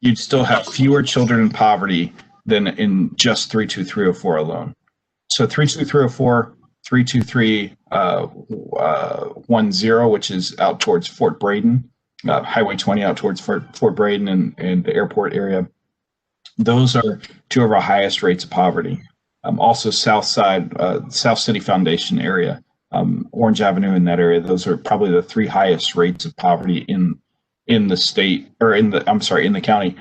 you'd still have fewer children in poverty than in just 32304 alone. So 32304, 32310, which is out towards Fort Braden, Highway 20 out towards Fort Braden and the airport area. Those are two of our highest rates of poverty. Also South Side, South City Foundation area, Orange Avenue in that area, those are probably the three highest rates of poverty in the state, or in the county.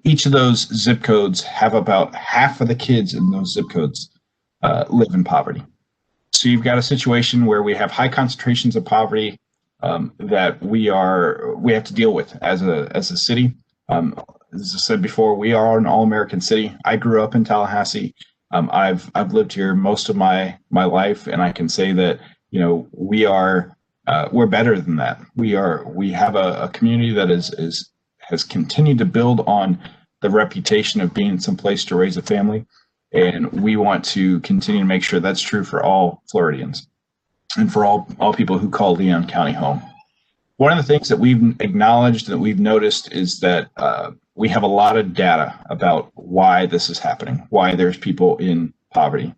Each of those zip codes have about half of the kids in those zip codes live in poverty. So you've got a situation where we have high concentrations of poverty that we have to deal with as a city. As I said before, we are an all-American city. I grew up in Tallahassee. I've lived here most of my life, and I can say that we're better than that. We have a community that has continued to build on the reputation of being some place to raise a family, and we want to continue to make sure that's true for all Floridians and for all people who call Leon County home. One of the things that we've acknowledged, that we've noticed, is that we have a lot of data about why this is happening, why there's people in poverty.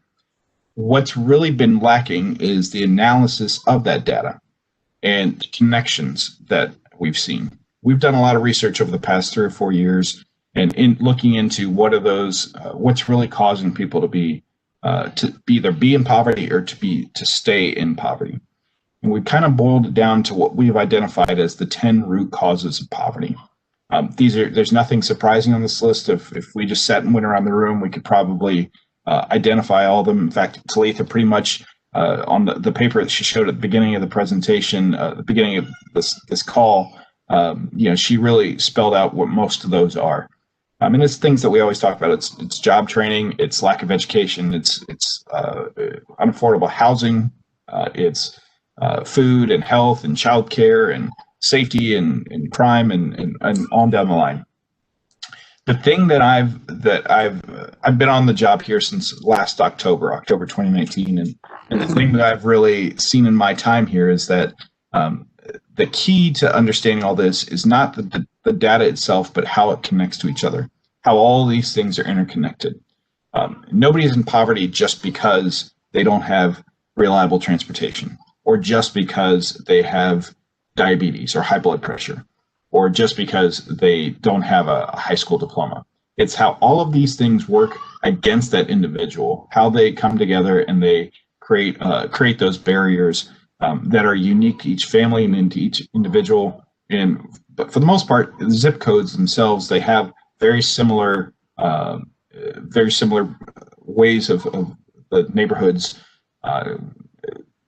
What's really been lacking is the analysis of that data and connections that we've seen. We've done a lot of research over the past 3 or 4 years, and in looking into what are those, what's really causing people to either be in poverty or to stay in poverty. And we've kind of boiled it down to what we've identified as the 10 root causes of poverty. There's nothing surprising on this list. If we just sat and went around the room, we could probably identify all of them. In fact, Talitha pretty much on the paper that she showed at the beginning of the presentation, the beginning of this call, she really spelled out what most of those are. And it's things that we always talk about. It's job training, it's lack of education, it's unaffordable housing, it's food and health and childcare and safety and crime and on down the line. The thing that I've been on the job here since last October 2019, and the thing that I've really seen in my time here is that the key to understanding all this is not the data itself, but how it connects to each other, how all these things are interconnected. Nobody's in poverty just because they don't have reliable transportation, or just because they have diabetes or high blood pressure, or just because they don't have a high school diploma. It's how all of these things work against that individual, how they come together and they create those barriers that are unique to each family and to each individual. But for the most part, the zip codes themselves, they have very similar ways of the neighborhoods,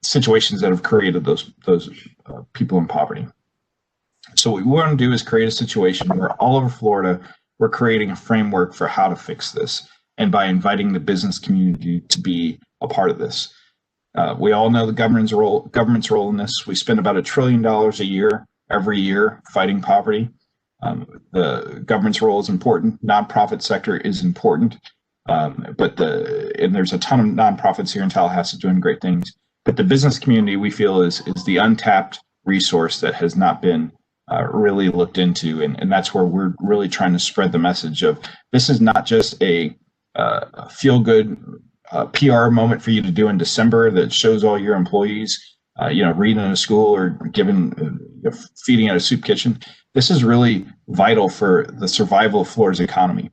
situations that have created those people in poverty. So what we want to do is create a situation where all over Florida, we're creating a framework for how to fix this, and by inviting the business community to be a part of this. We all know the government's role in this. We spend about $1 trillion a year, every year, fighting poverty. The government's role is important. Nonprofit sector is important, and there's a ton of nonprofits here in Tallahassee doing great things. But the business community, we feel, is the untapped resource that has not been really looked into, and that's where we're really trying to spread the message of this is not just a feel-good PR moment for you to do in December that shows all your employees, reading in a school or feeding at a soup kitchen. This is really vital for the survival of Florida's economy.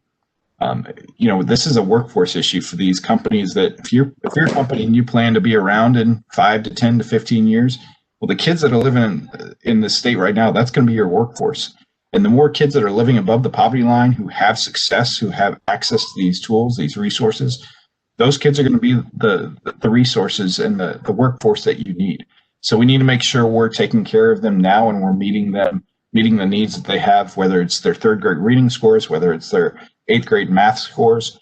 This is a workforce issue for these companies that if you're a company and you plan to be around in 5 to 10 to 15 years, well, the kids that are living in this state right now, that's going to be your workforce. And the more kids that are living above the poverty line who have success, who have access to these tools, these resources, those kids are going to be the resources and the workforce that you need. So we need to make sure we're taking care of them now and we're meeting the needs that they have, whether it's their third grade reading scores, whether it's their eighth grade math scores,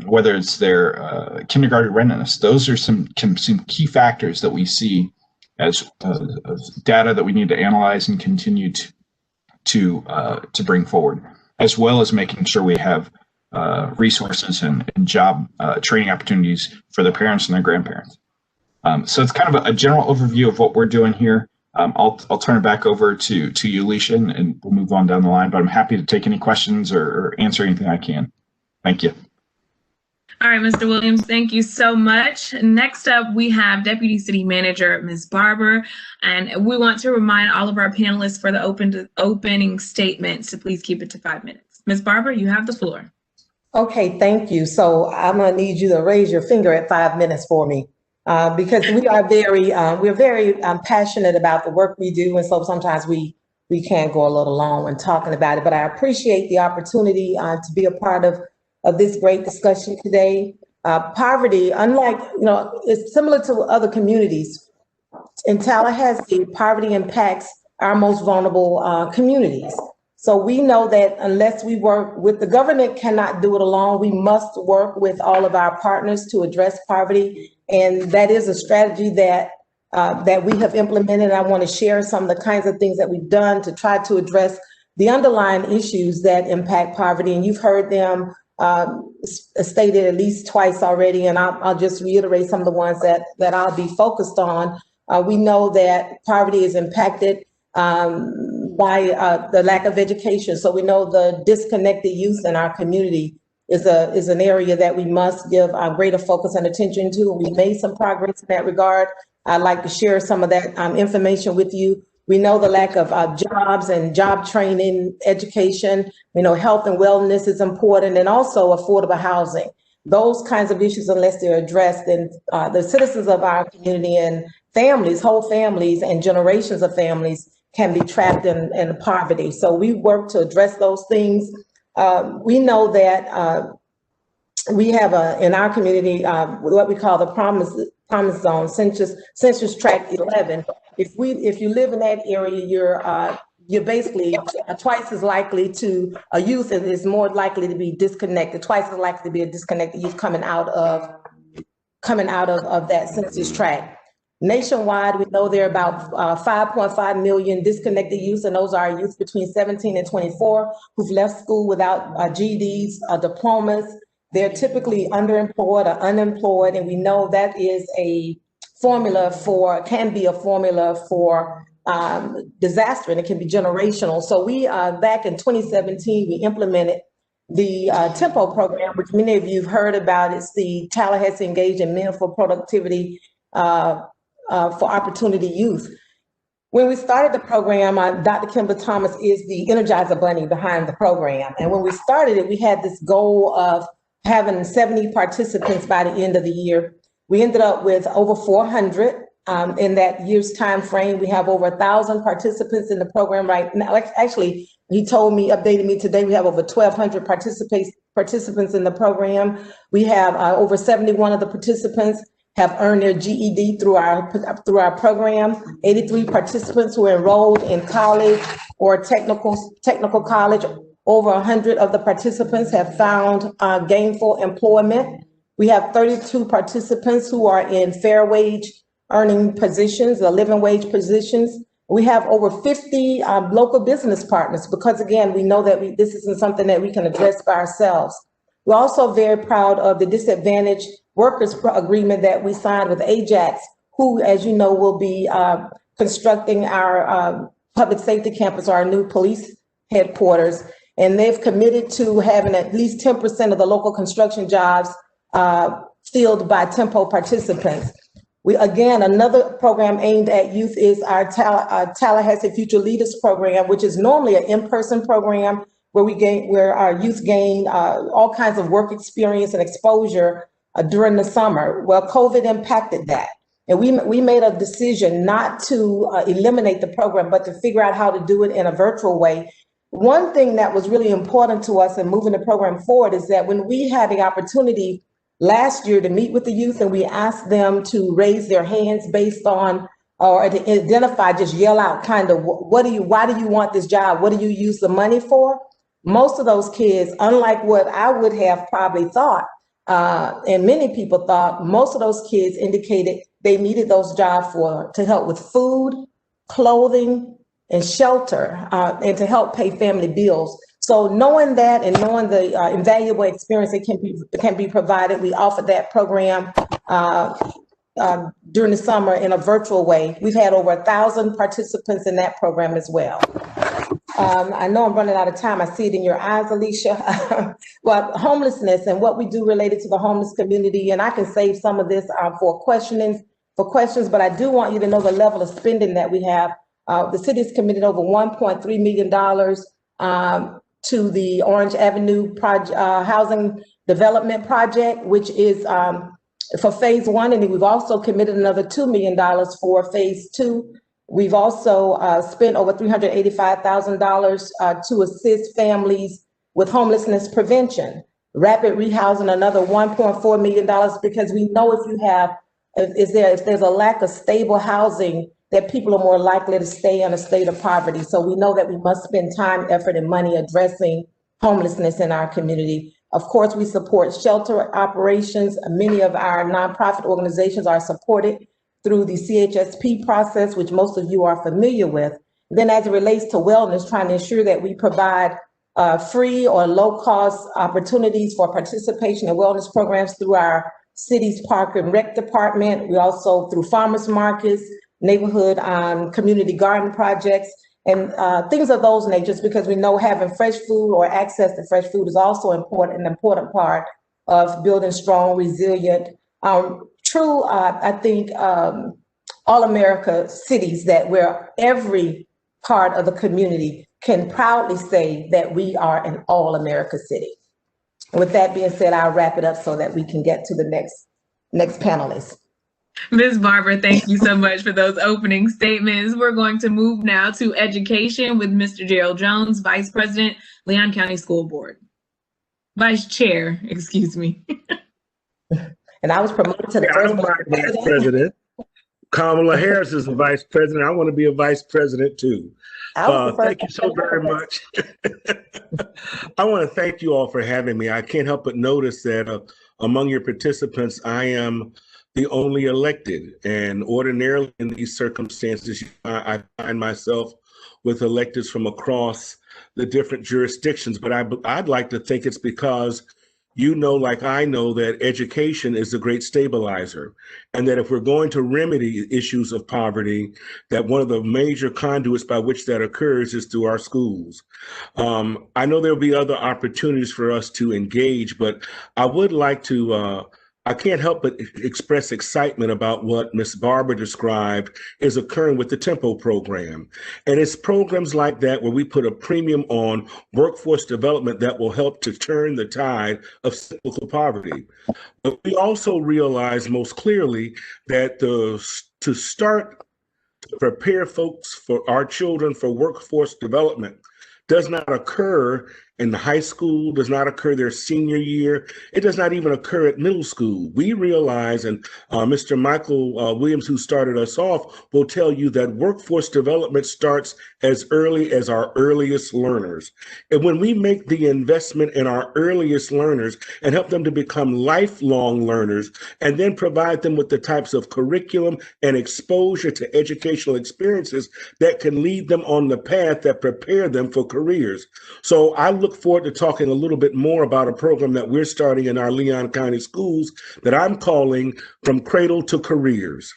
whether it's their kindergarten readiness. Those are some key factors that we see as data that we need to analyze and continue to bring forward, as well as making sure we have resources and job training opportunities for the parents and their grandparents. So it's kind of a general overview of what we're doing here. I'll turn it back over to you, Alicia, and we'll move on down the line, but I'm happy to take any questions or answer anything I can. Thank you. All right, Mr. Williams, thank you so much. Next up, we have Deputy City Manager, Ms. Barber, and we want to remind all of our panelists for the opening statements to please keep it to 5 minutes. Ms. Barber, you have the floor. Okay, thank you. So I'm gonna need you to raise your finger at 5 minutes for me. Because we're very passionate about the work we do, and so sometimes we can go a little long when talking about it. But I appreciate the opportunity to be a part of this great discussion today. Poverty, unlike it's similar to other communities. In Tallahassee, poverty impacts our most vulnerable communities. So we know that unless we work with the government, cannot do it alone. We must work with all of our partners to address poverty. And that is a strategy that we have implemented. I want to share some of the kinds of things that we've done to try to address the underlying issues that impact poverty. And you've heard them stated at least twice already, and I'll just reiterate some of the ones that I'll be focused on. We know that poverty is impacted by the lack of education. So we know the disconnected youth in our community is an area that we must give greater focus and attention to. We made some progress in that regard. I'd like to share some of that information with you. We know the lack of jobs and job training, education, health and wellness is important, and also affordable housing. Those kinds of issues, unless they're addressed, then the citizens of our community and families, whole families and generations of families can be trapped in poverty. So we work to address those things. We know that we have in our community what we call the promise zone, census tract 11. If you live in that area, you're basically twice as likely to a youth is more likely to be disconnected, twice as likely to be a disconnected youth coming out of that census tract. Nationwide, we know there are about 5.5 million disconnected youth, and those are youth between 17 and 24 who've left school without GEDs, diplomas. They're typically underemployed or unemployed, and we know that is can be a formula for disaster, and it can be generational. So we, back in 2017, we implemented the TEMPO program, which many of you have heard about. It's the Tallahassee Engaged in Meaningful Productivity for Opportunity Youth. When we started the program, Dr. Kimber Thomas is the Energizer Bunny behind the program. And when we started it, we had this goal of having 70 participants by the end of the year. We ended up with over 400 in that year's time frame. We have over 1,000 participants in the program right now. Actually, he updated me today, we have over 1,200 participants in the program. We have over 71 of the participants have earned their GED through our program. 83 participants who are enrolled in college or technical college. Over 100 of the participants have found gainful employment. We have 32 participants who are in fair wage earning positions, or living wage positions. We have over 50 local business partners, because again, we know that this isn't something that we can address by ourselves. We're also very proud of the disadvantaged workers agreement that we signed with Ajax, who, as you know, will be constructing our public safety campus, our new police headquarters. And they've committed to having at least 10% of the local construction jobs filled by TEMPO participants. Another program aimed at youth is our Tallahassee Future Leaders program, which is normally an in-person program where our youth gain all kinds of work experience and exposure during the summer. Well, COVID impacted that. And we made a decision not to eliminate the program, but to figure out how to do it in a virtual way. One thing that was really important to us in moving the program forward is that when we had the opportunity last year to meet with the youth and we asked them to raise their hands based on or to identify, just yell out kind of, why do you want this job? What do you use the money for? Most of those kids, unlike what I would have probably thought, and many people thought, most of those kids indicated they needed those jobs to help with food, clothing, and shelter, and to help pay family bills. So knowing that and knowing the invaluable experience that can be provided, we offered that program during the summer in a virtual way. We've had over 1,000 participants in that program as well. I know I'm running out of time. I see it in your eyes, Alicia. Well, homelessness and what we do related to the homeless community, and I can save some of this for questions, but I do want you to know the level of spending that we have. The city has committed over $1.3 million to the Orange Avenue housing development project, which is for phase 1, and we've also committed another $2 million for phase 2. We've also spent over $385,000 to assist families with homelessness prevention, rapid rehousing, another $1.4 million, because we know if there's a lack of stable housing, that people are more likely to stay in a state of poverty. So we know that we must spend time, effort, and money addressing homelessness in our community. Of course, we support shelter operations. Many of our nonprofit organizations are supported through the CHSP process, which most of you are familiar with. Then as it relates to wellness, trying to ensure that we provide free or low-cost opportunities for participation in wellness programs through our city's Park and Rec department. We also, through farmers markets, neighborhood community garden projects, and things of those natures, because we know having fresh food or access to fresh food is also an important part of building strong, resilient, true, I think, all-America cities where every part of the community can proudly say that we are an all-America city. With that being said, I'll wrap it up so that we can get to the next panelist. Ms. Barber, thank you so much for those opening statements. We're going to move now to education with Mr. Gerald Jones, Vice President, Leon County School Board. Vice Chair, excuse me. And I was promoted to the first Vice President. Kamala Harris is the Vice President. I want to be a Vice President too. Thank you so very much. I want to thank you all for having me. I can't help but notice that among your participants, I am the only elected, and ordinarily in these circumstances, I find myself with electeds from across the different jurisdictions, but I'd like to think it's because you know, like I know, that education is a great stabilizer, and that if we're going to remedy issues of poverty, that one of the major conduits by which that occurs is through our schools. I know there'll be other opportunities for us to engage, but I would like to I can't help but express excitement about what Ms. Barber described is occurring with the Tempo program. And it's programs like that where we put a premium on workforce development that will help to turn the tide of cyclical poverty. But we also realize most clearly that to start to prepare folks for our children for workforce development does not occur in high school, does not occur their senior year. It does not even occur at middle school. We realize, and Mr. Michael Williams, who started us off, will tell you that workforce development starts as early as our earliest learners. And when we make the investment in our earliest learners and help them to become lifelong learners, and then provide them with the types of curriculum and exposure to educational experiences that can lead them on the path that prepare them for careers. So I look forward to talking a little bit more about a program that we're starting in our Leon County schools that I'm calling From Cradle to Careers.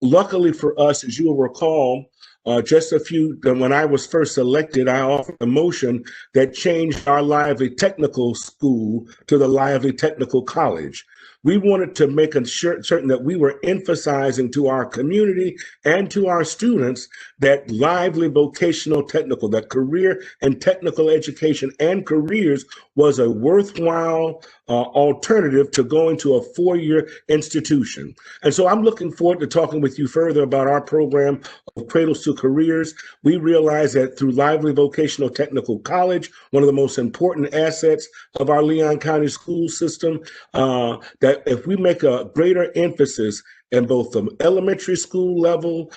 Luckily for us, as you will recall, when I was first elected, I offered a motion that changed our Lively Technical School to the Lively Technical College. We wanted to make certain that we were emphasizing to our community and to our students that lively vocational technical, that career and technical education and careers was a worthwhile alternative to going to a four-year institution. And so I'm looking forward to talking with you further about our program of Cradles to Careers. We realize that through Lively Vocational Technical College, one of the most important assets of our Leon County school system, that if we make a greater emphasis in both the elementary school level,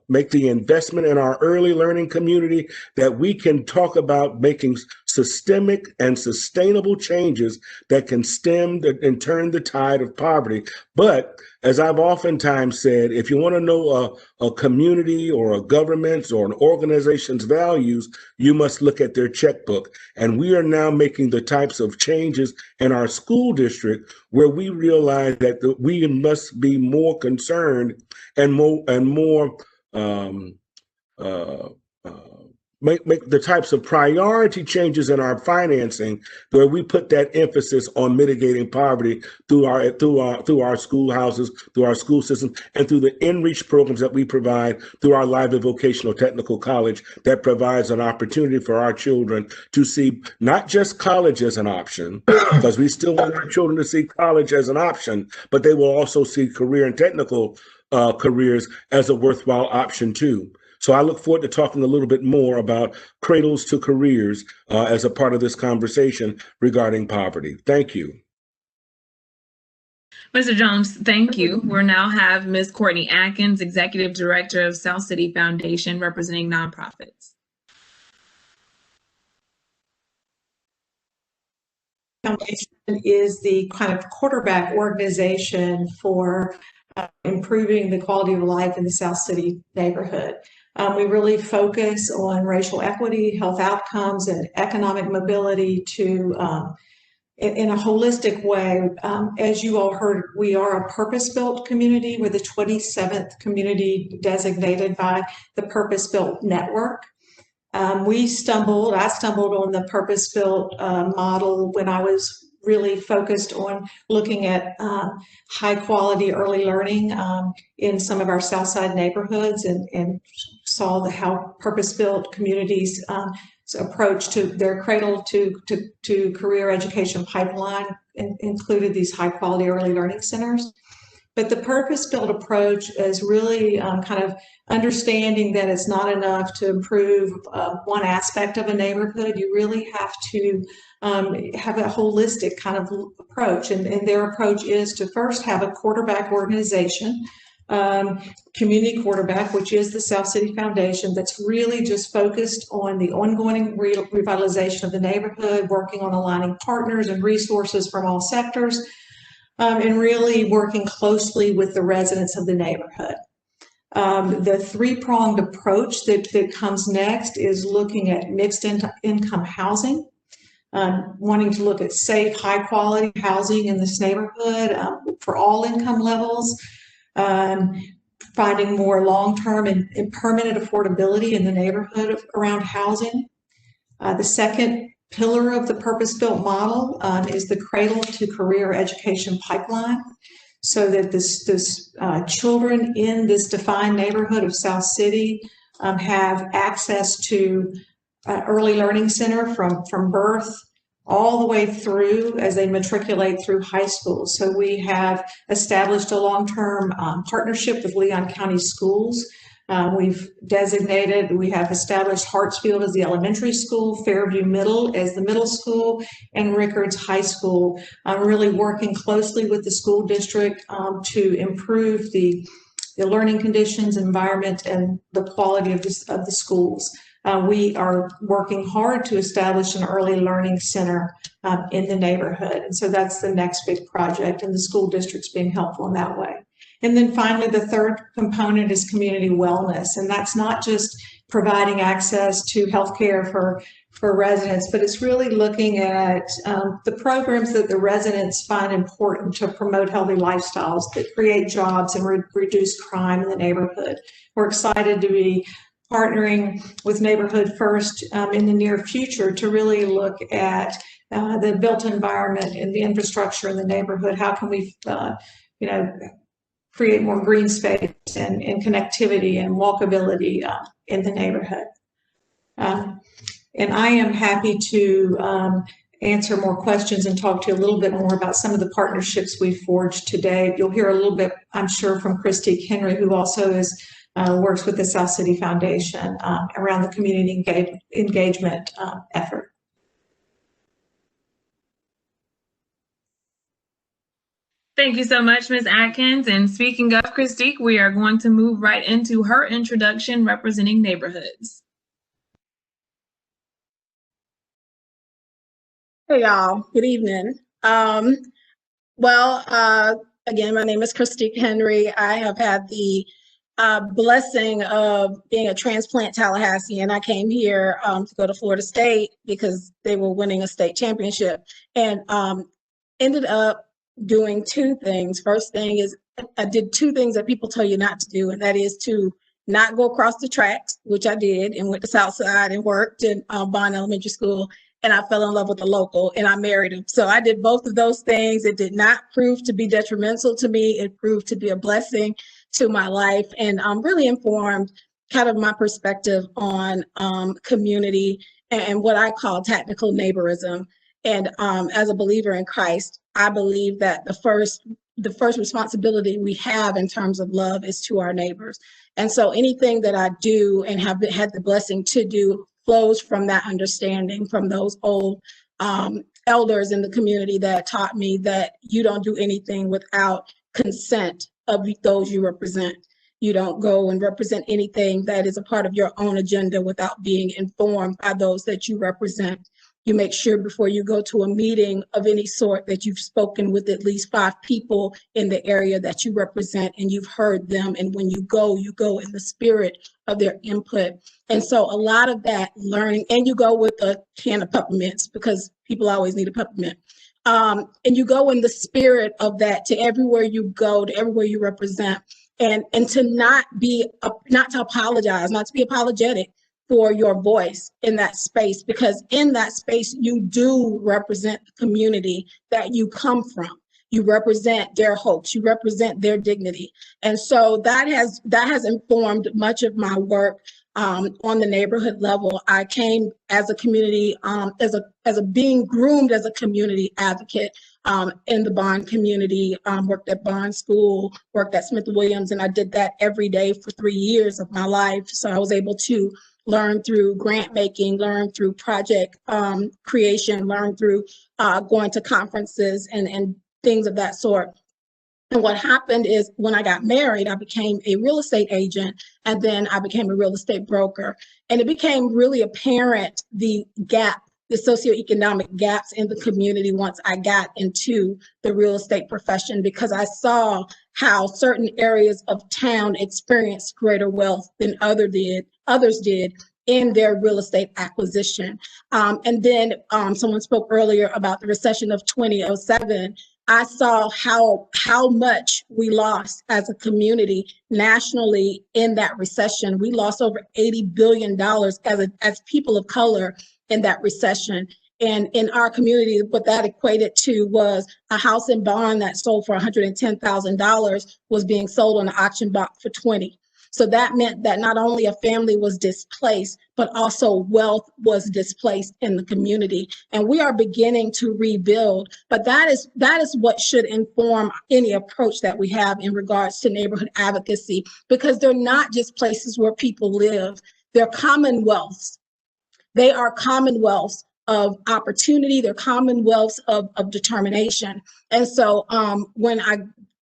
make the investment in our early learning community, that we can talk about making systemic and sustainable changes that can stem and turn the tide of poverty. But as I've oftentimes said, if you want to know a community or a government's or an organization's values, you must look at their checkbook. And we are now making the types of changes in our school district where we realize that we must be more concerned and more make the types of priority changes in our financing where we put that emphasis on mitigating poverty through our schoolhouses, through our school system, and through the InReach programs that we provide through our Lively Vocational Technical College that provides an opportunity for our children to see not just college as an option, because we still want our children to see college as an option, but they will also see career and technical careers as a worthwhile option too. So I look forward to talking a little bit more about Cradles to Careers as a part of this conversation regarding poverty. Thank you. Mr. Jones, thank you. We'll now have Ms. Courtney Atkins, Executive Director of South City Foundation, representing nonprofits. Foundation is the kind of quarterback organization for improving the quality of life in the South City neighborhood. We really focus on racial equity, health outcomes, and economic mobility to in a holistic way. As you all heard, we are a purpose-built community. We're the 27th community designated by the Purpose-Built Network. I stumbled on the purpose-built model when I was really focused on looking at high quality early learning in some of our Southside neighborhoods, and saw how purpose-built communities approach to their cradle to career education pipeline included these high quality early learning centers. But the purpose-built approach is really kind of understanding that it's not enough to improve one aspect of a neighborhood. You really have to have a holistic kind of approach. And their approach is to first have a quarterback organization, community quarterback, which is the South City Foundation, that's really just focused on the ongoing revitalization of the neighborhood, working on aligning partners and resources from all sectors, and really working closely with the residents of the neighborhood. The three-pronged approach that comes next is looking at mixed income housing, wanting to look at safe, high-quality housing in this neighborhood for all income levels, finding more long-term and permanent affordability in the neighborhood around housing. The second pillar of the purpose-built model is the cradle to career education pipeline, so that this children in this defined neighborhood of South City have access to early learning center from birth all the way through as they matriculate through high school. So we have established a long-term partnership with Leon County Schools. We have established Hartsfield as the elementary school, Fairview Middle as the middle school, and Rickards High School. Really working closely with the school district to improve the learning conditions, environment, and the quality of the schools. We are working hard to establish an early learning center in the neighborhood. And so that's the next big project, and the school district's being helpful in that way. And then finally, the third component is community wellness. And that's not just providing access to healthcare for residents, but it's really looking at the programs that the residents find important to promote healthy lifestyles that create jobs and reduce crime in the neighborhood. We're excited to be partnering with Neighborhood First in the near future to really look at the built environment and the infrastructure in the neighborhood. How can we, create more green space and connectivity and walkability in the neighborhood? And I am happy to answer more questions and talk to you a little bit more about some of the partnerships we've forged today. You'll hear a little bit, I'm sure, from Christique Henry, who also works with the South City Foundation around the community engagement effort. Thank you so much, Ms. Atkins. And speaking of Christique, we are going to move right into her introduction representing neighborhoods. Hey y'all, good evening. Again, my name is Christique Henry. I have had the blessing of being a transplant Tallahassean. I came here to go to Florida State because they were winning a state championship, and ended up doing two things. First thing is I did two things that people tell you not to do, and that is to not go across the tracks, which I did, and went to Southside and worked in Bond Elementary School. And I fell in love with a local and I married him. So I did both of those things. It did not prove to be detrimental to me. It proved to be a blessing to my life, and really informed kind of my perspective on community and what I call tactical neighborism. And as a believer in Christ, I believe that the first responsibility we have in terms of love is to our neighbors. And so anything that I do and have had the blessing to do flows from that understanding, from those old elders in the community that taught me that you don't do anything without consent of those you represent. You don't go and represent anything that is a part of your own agenda without being informed by those that you represent. You make sure before you go to a meeting of any sort that you've spoken with at least 5 people in the area that you represent, and you've heard them. And when you go in the spirit of their input. And so a lot of that learning, and you go with a can of peppermints because people always need a peppermint. And you go in the spirit of that to everywhere you go, to everywhere you represent, and to not to apologize, not to be apologetic for your voice in that space, because in that space you do represent the community that you come from. You represent their hopes, you represent their dignity. And so that has informed much of my work on the neighborhood level. I came as a community, as a being groomed as a community advocate in the Bond community, worked at Bond School, worked at Smith Williams, and I did that every day for 3 years of my life. So I was able to learn through grant making, learn through project creation, learn through going to conferences and things of that sort. And what happened is when I got married, I became a real estate agent, and then I became a real estate broker. And it became really apparent the socioeconomic gaps in the community once I got into the real estate profession, because I saw how certain areas of town experienced greater wealth than others did in their real estate acquisition. And then someone spoke earlier about the recession of 2007. I saw how much we lost as a community nationally in that recession. We lost over $80 billion as people of color in that recession. And in our community, what that equated to was a house in Bond that sold for $110,000 was being sold on the auction block for $20,000. So that meant that not only a family was displaced, but also wealth was displaced in the community. And we are beginning to rebuild. But that is what should inform any approach that we have in regards to neighborhood advocacy, because they're not just places where people live, they're commonwealths. They are commonwealths of opportunity, they're commonwealths of determination. And so when I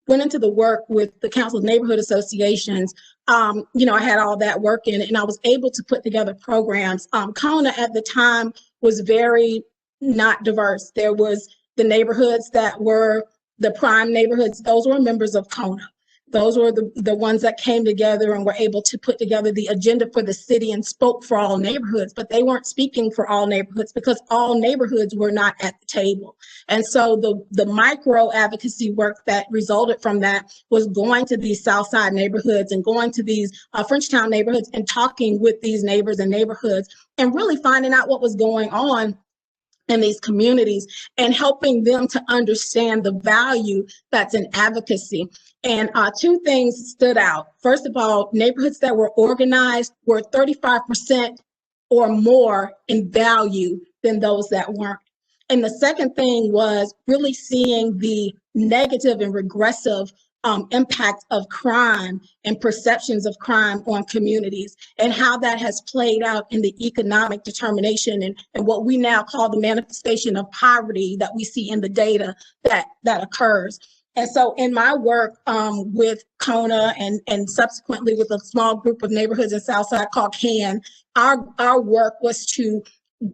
went into the work with the Council of Neighborhood Associations, I had all that work in it, and I was able to put together programs. Kona at the time was very not diverse. There was the neighborhoods that were the prime neighborhoods. Those were members of Kona. Those were the ones that came together and were able to put together the agenda for the city and spoke for all neighborhoods, but they weren't speaking for all neighborhoods because all neighborhoods were not at the table. And so the micro advocacy work that resulted from that was going to these Southside neighborhoods and going to these Frenchtown neighborhoods and talking with these neighbors and neighborhoods and really finding out what was going on in these communities and helping them to understand the value that's in advocacy. And 2 things stood out. First of all, neighborhoods that were organized were 35% or more in value than those that weren't. And the second thing was really seeing the negative and regressive impact of crime and perceptions of crime on communities, and how that has played out in the economic determination and what we now call the manifestation of poverty that we see in the data that occurs. And so in my work with Kona and subsequently with a small group of neighborhoods in Southside called CAN, our work was to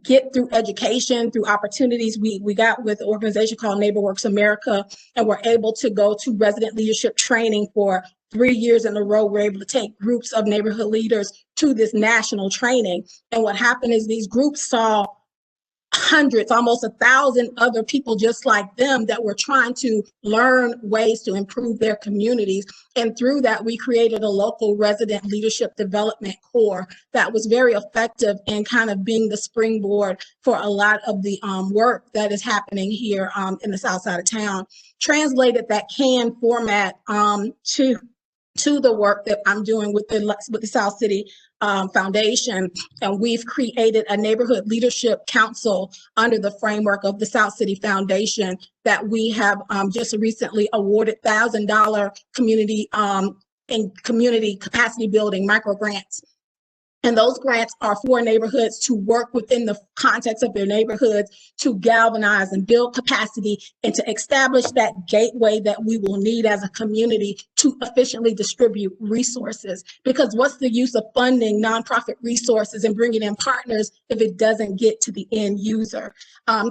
get through education, through opportunities. We got with an organization called NeighborWorks America, and we're able to go to resident leadership training for 3 years in a row. We're able to take groups of neighborhood leaders to this national training. And what happened is these groups saw hundreds, almost 1,000 other people just like them that were trying to learn ways to improve their communities. And through that, we created a local resident leadership development corps that was very effective in kind of being the springboard for a lot of the work that is happening here in the south side of town. Translated that CAN format to the work that I'm doing with the South City Foundation, and we've created a neighborhood leadership council under the framework of the South City Foundation that we have just recently awarded $1,000 community and community capacity building micro grants. And those grants are for neighborhoods to work within the context of their neighborhoods to galvanize and build capacity and to establish that gateway that we will need as a community to efficiently distribute resources. Because what's the use of funding nonprofit resources and bringing in partners if it doesn't get to the end user?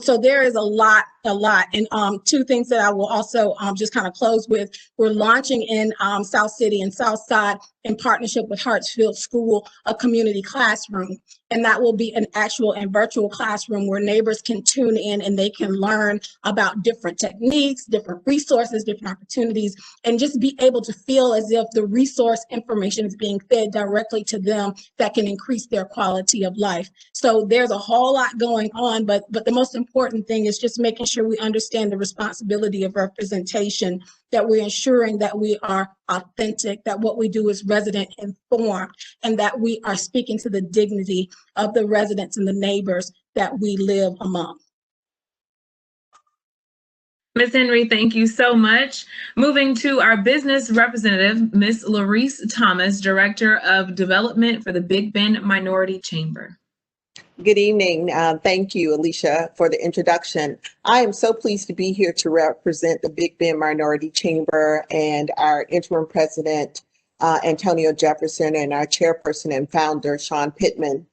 So there is a lot. And two things that I will also just kind of close with. We're launching in South City and Southside in partnership with Hartsfield School, a community classroom. And that will be an actual and virtual classroom where neighbors can tune in and they can learn about different techniques, different resources, different opportunities, and just be able to feel as if the resource information is being fed directly to them that can increase their quality of life. So there's a whole lot going on, but the most important thing is just making sure we understand the responsibility of representation, that we're ensuring that we are authentic, that what we do is resident informed, and that we are speaking to the dignity of the residents and the neighbors that we live among. Ms. Henry, thank you so much. Moving to our business representative, Ms. Larice Thomas, Director of Development for the Big Bend Minority Chamber. Good evening. Thank you, Alicia, for the introduction. I am so pleased to be here to represent the Big Bend Minority Chamber and our interim president, Antonio Jefferson, and our chairperson and founder, Sean Pittman.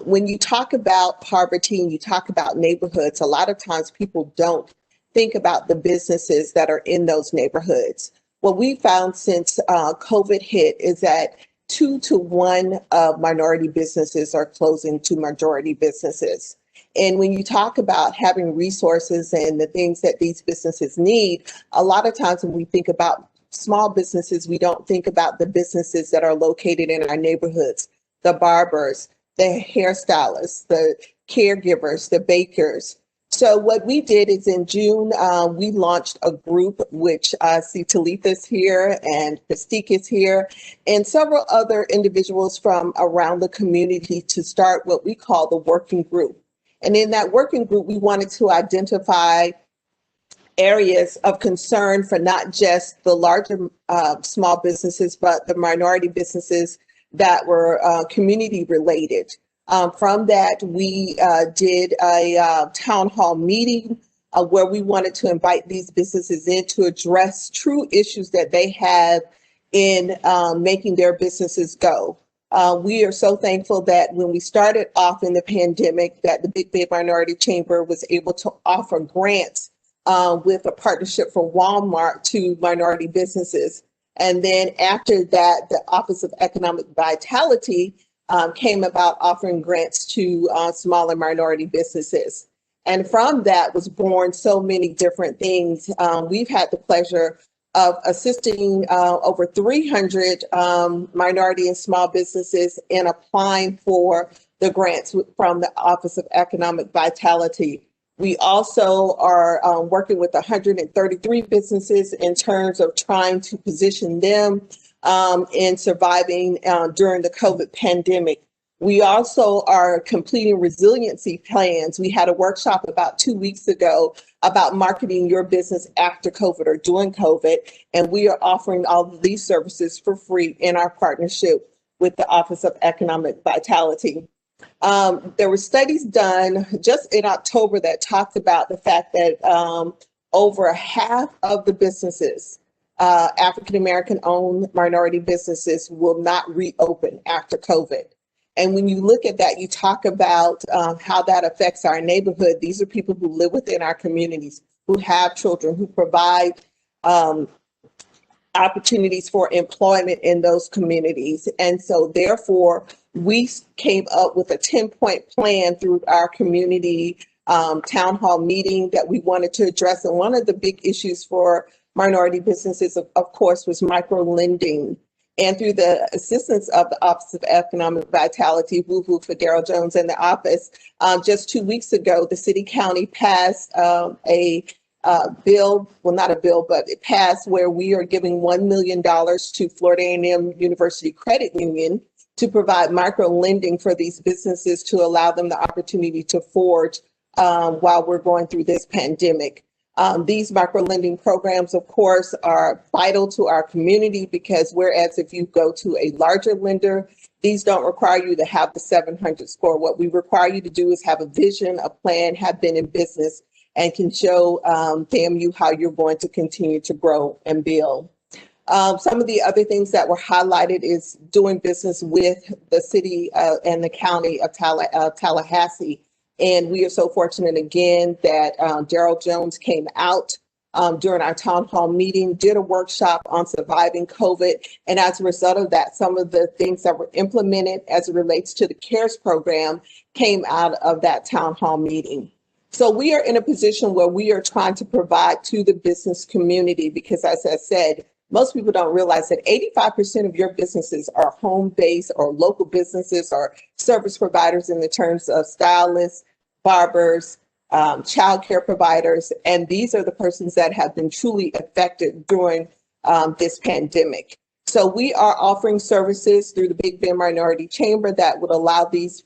When you talk about poverty and you talk about neighborhoods, a lot of times people don't think about the businesses that are in those neighborhoods. What we found since COVID hit is that 2 to 1 of minority businesses are closing to majority businesses. And when you talk about having resources and the things that these businesses need, a lot of times when we think about small businesses, we don't think about the businesses that are located in our neighborhoods, the barbers, the hairstylists, the caregivers, the bakers. So what we did is in June, we launched a group, which I see Talitha's here and Christique is here, and several other individuals from around the community to start what we call the working group. And in that working group, we wanted to identify areas of concern for not just the larger small businesses, but the minority businesses that were community related. From that, we did a town hall meeting where we wanted to invite these businesses in to address true issues that they have in making their businesses go. We are so thankful that when we started off in the pandemic, that the Big Bend Minority Chamber was able to offer grants with a partnership for Walmart to minority businesses. And then after that, the Office of Economic Vitality came about offering grants to smaller minority businesses. And from that was born so many different things. We've had the pleasure of assisting over 300 minority and small businesses in applying for the grants from the Office of Economic Vitality. We also are working with 133 businesses in terms of trying to position them in surviving during the COVID pandemic. We also are completing resiliency plans. We had a workshop about 2 weeks ago about marketing your business after COVID or during COVID, and we are offering all of these services for free in our partnership with the Office of Economic Vitality. There were studies done just in October that talked about the fact that over half of the businesses, African-American owned minority businesses, will not reopen after COVID. And when you look at that, you talk about how that affects our neighborhood. These are people who live within our communities, who have children, who provide opportunities for employment in those communities. And so therefore, we came up with a 10-point plan through our community town hall meeting that we wanted to address. And one of the big issues for minority businesses, of course, was micro lending. And through the assistance of the Office of Economic Vitality, woo-hoo for Daryl Jones and the office, just 2 weeks ago, the city county passed a bill, well, not a bill, but it passed where we are giving $1 million to Florida A&M University Credit Union to provide micro lending for these businesses to allow them the opportunity to forge while we're going through this pandemic. These micro lending programs, of course, are vital to our community because whereas if you go to a larger lender, these don't require you to have the 700 score. What we require you to do is have a vision, a plan, have been in business, and can show FAMU how you're going to continue to grow and build. Some of the other things that were highlighted is doing business with the city and the county of Tallahassee. And we are so fortunate again that Daryl Jones came out during our town hall meeting, did a workshop on surviving COVID. And as a result of that, some of the things that were implemented as it relates to the CARES program came out of that town hall meeting. So we are in a position where we are trying to provide to the business community because, as I said, most people don't realize that 85% of your businesses are home-based or local businesses or service providers in the terms of stylists, barbers, childcare providers, and these are the persons that have been truly affected during this pandemic. So we are offering services through the Big Bend Minority Chamber that would allow these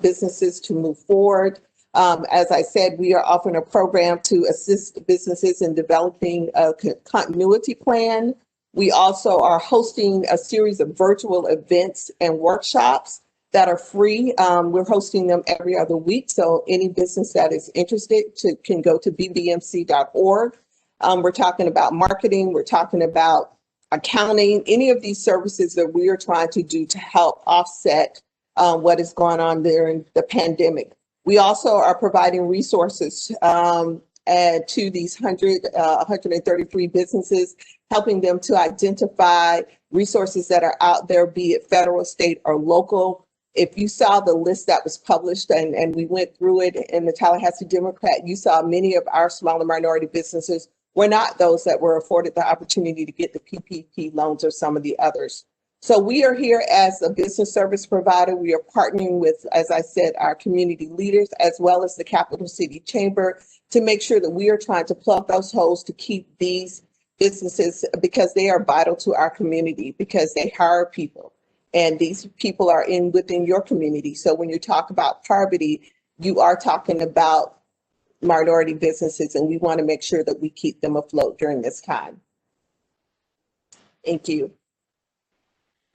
businesses to move forward. As I said, we are offering a program to assist businesses in developing a continuity plan. We also are hosting a series of virtual events and workshops that are free. We're hosting them every other week. So any business that is interested can go to bbmc.org. We're talking about marketing. We're talking about accounting, any of these services that we are trying to do to help offset what is going on during the pandemic. We also are providing resources to these 133 businesses, helping them to identify resources that are out there, be it federal, state, or local. If you saw the list that was published and we went through it in the Tallahassee Democrat, you saw many of our smaller minority businesses were not those that were afforded the opportunity to get the PPP loans or some of the others. So we are here as a business service provider. We are partnering with, as I said, our community leaders, as well as the Capital City Chamber, to make sure that we are trying to plug those holes to keep these businesses, because they are vital to our community, because they hire people. And these people are within your community. So when you talk about poverty, you are talking about minority businesses, and we want to make sure that we keep them afloat during this time. Thank you.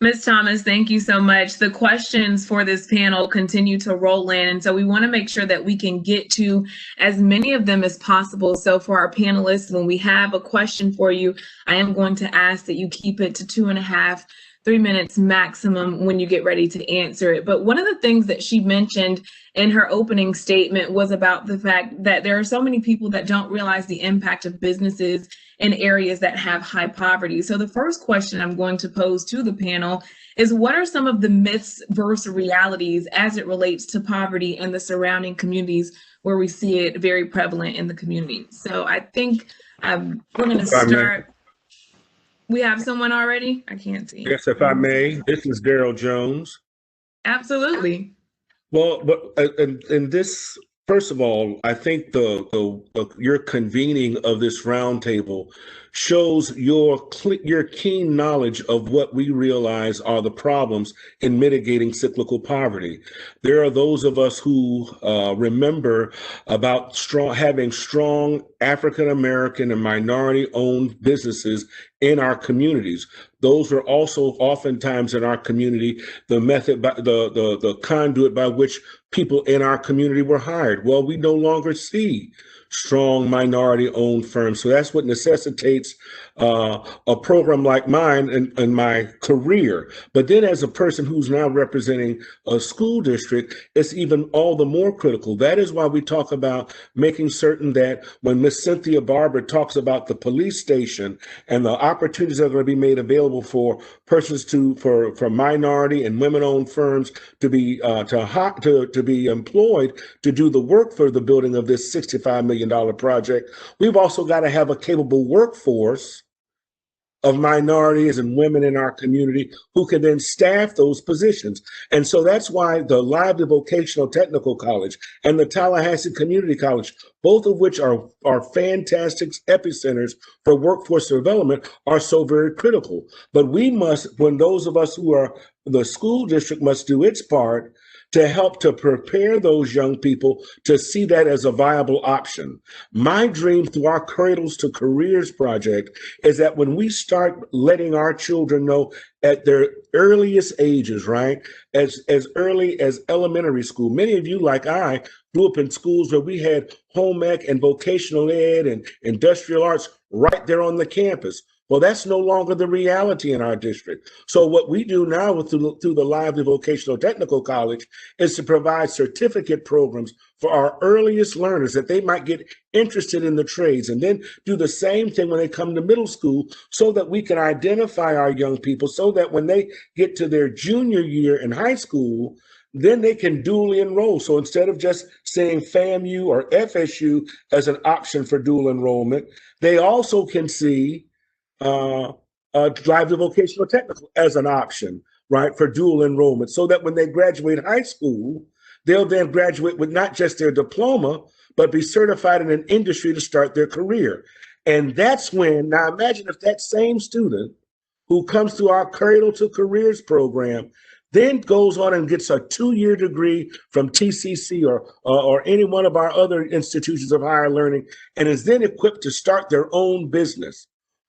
Ms. Thomas, thank you so much. The questions for this panel continue to roll in, and so we want to make sure that we can get to as many of them as possible. So for our panelists, when we have a question for you, I am going to ask that you keep it to 2.5, 3 minutes maximum when you get ready to answer it. But one of the things that she mentioned in her opening statement was about the fact that there are so many people that don't realize the impact of businesses in areas that have high poverty. So the first question I'm going to pose to the panel is, what are some of the myths versus realities as it relates to poverty and the surrounding communities where we see it very prevalent in the community? So I think we're going to start. We have someone already? I can't see. Yes, if I may. This is Daryl Jones. Absolutely. Well, but and this, first of all, I think your convening of this roundtable shows your keen knowledge of what we realize are the problems in mitigating cyclical poverty. There are those of us who remember about having strong African American and minority owned businesses in our communities. Those were also oftentimes in our community the method, the conduit by which people in our community were hired. Well, we no longer see strong minority-owned firms. So that's what necessitates a program like mine in my career. But then as a person who's now representing a school district, it's even all the more critical. That is why we talk about making certain that when Miss Cynthia Barber talks about the police station and the opportunities that are going to be made available for persons for minority and women-owned firms to be employed to do the work for the building of this $65 million project, we've also got to have a capable workforce of minorities and women in our community who can then staff those positions. And so that's why the Lively Vocational Technical College and the Tallahassee Community College, both of which are fantastic epicenters for workforce development, are so very critical. But we must, when those of us who are the school district must do its part to help to prepare those young people to see that as a viable option. My dream through our Cradles to Careers project is that when we start letting our children know at their earliest ages, right, as early as elementary school, many of you, like I, grew up in schools where we had home ec and vocational ed and industrial arts right there on the campus. Well, that's no longer the reality in our district. So what we do now through the Lively Vocational Technical College is to provide certificate programs for our earliest learners that they might get interested in the trades, and then do the same thing when they come to middle school so that we can identify our young people so that when they get to their junior year in high school, then they can dually enroll. So instead of just saying FAMU or FSU as an option for dual enrollment, they also can see Lively Vocational Technical as an option, right, for dual enrollment, so that when they graduate high school, they'll then graduate with not just their diploma, but be certified in an industry to start their career. And that's when, now imagine if that same student who comes through our Cradle to Careers program then goes on and gets a 2-year degree from TCC or any one of our other institutions of higher learning, and is then equipped to start their own business,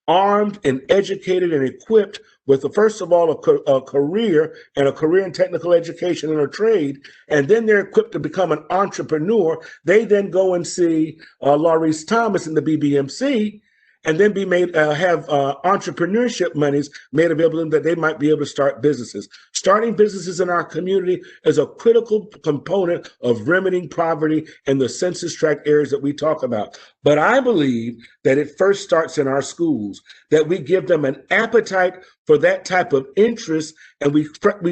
armed and educated and equipped with, first of all, a career and a career in technical education and a trade, and then they're equipped to become an entrepreneur. They then go and see Laurice Thomas in the BBMC, and then be made have entrepreneurship monies made available to them that they might be able to start businesses. Starting businesses in our community is a critical component of remedying poverty in the census tract areas that we talk about. But I believe that it first starts in our schools, that we give them an appetite for that type of interest, and we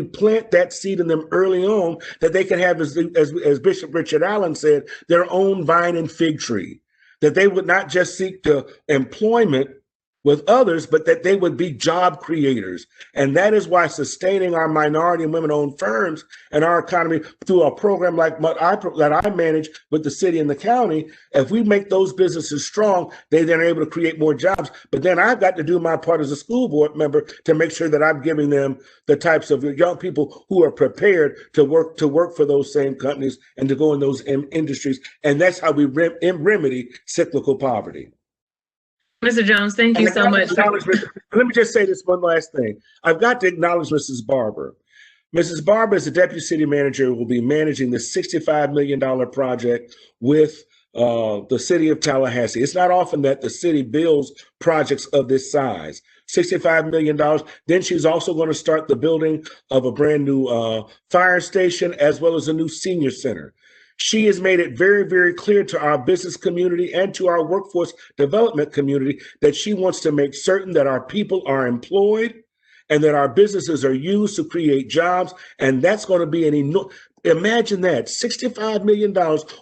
plant that seed in them early on, that they can have, as Bishop Richard Allen said, their own vine and fig tree. That they would not just seek to employment with others, but that they would be job creators. And that is why sustaining our minority and women-owned firms and our economy through a program like that I manage with the city and the county, if we make those businesses strong, they then are able to create more jobs. But then I've got to do my part as a school board member to make sure that I'm giving them the types of young people who are prepared to work for those same companies and to go in those industries. And that's how we remedy cyclical poverty. Mr. Jones, thank you so much. Let me just say this one last thing. I've got to acknowledge Mrs. Barber. Mrs. Barber, as the deputy city manager, will be managing this $65 million project with the city of Tallahassee. It's not often that the city builds projects of this size. $65 million. Then she's also going to start the building of a brand new fire station as well as a new senior center. She has made it very, very clear to our business community and to our workforce development community that she wants to make certain that our people are employed and that our businesses are used to create jobs. And that's going to be imagine that, $65 million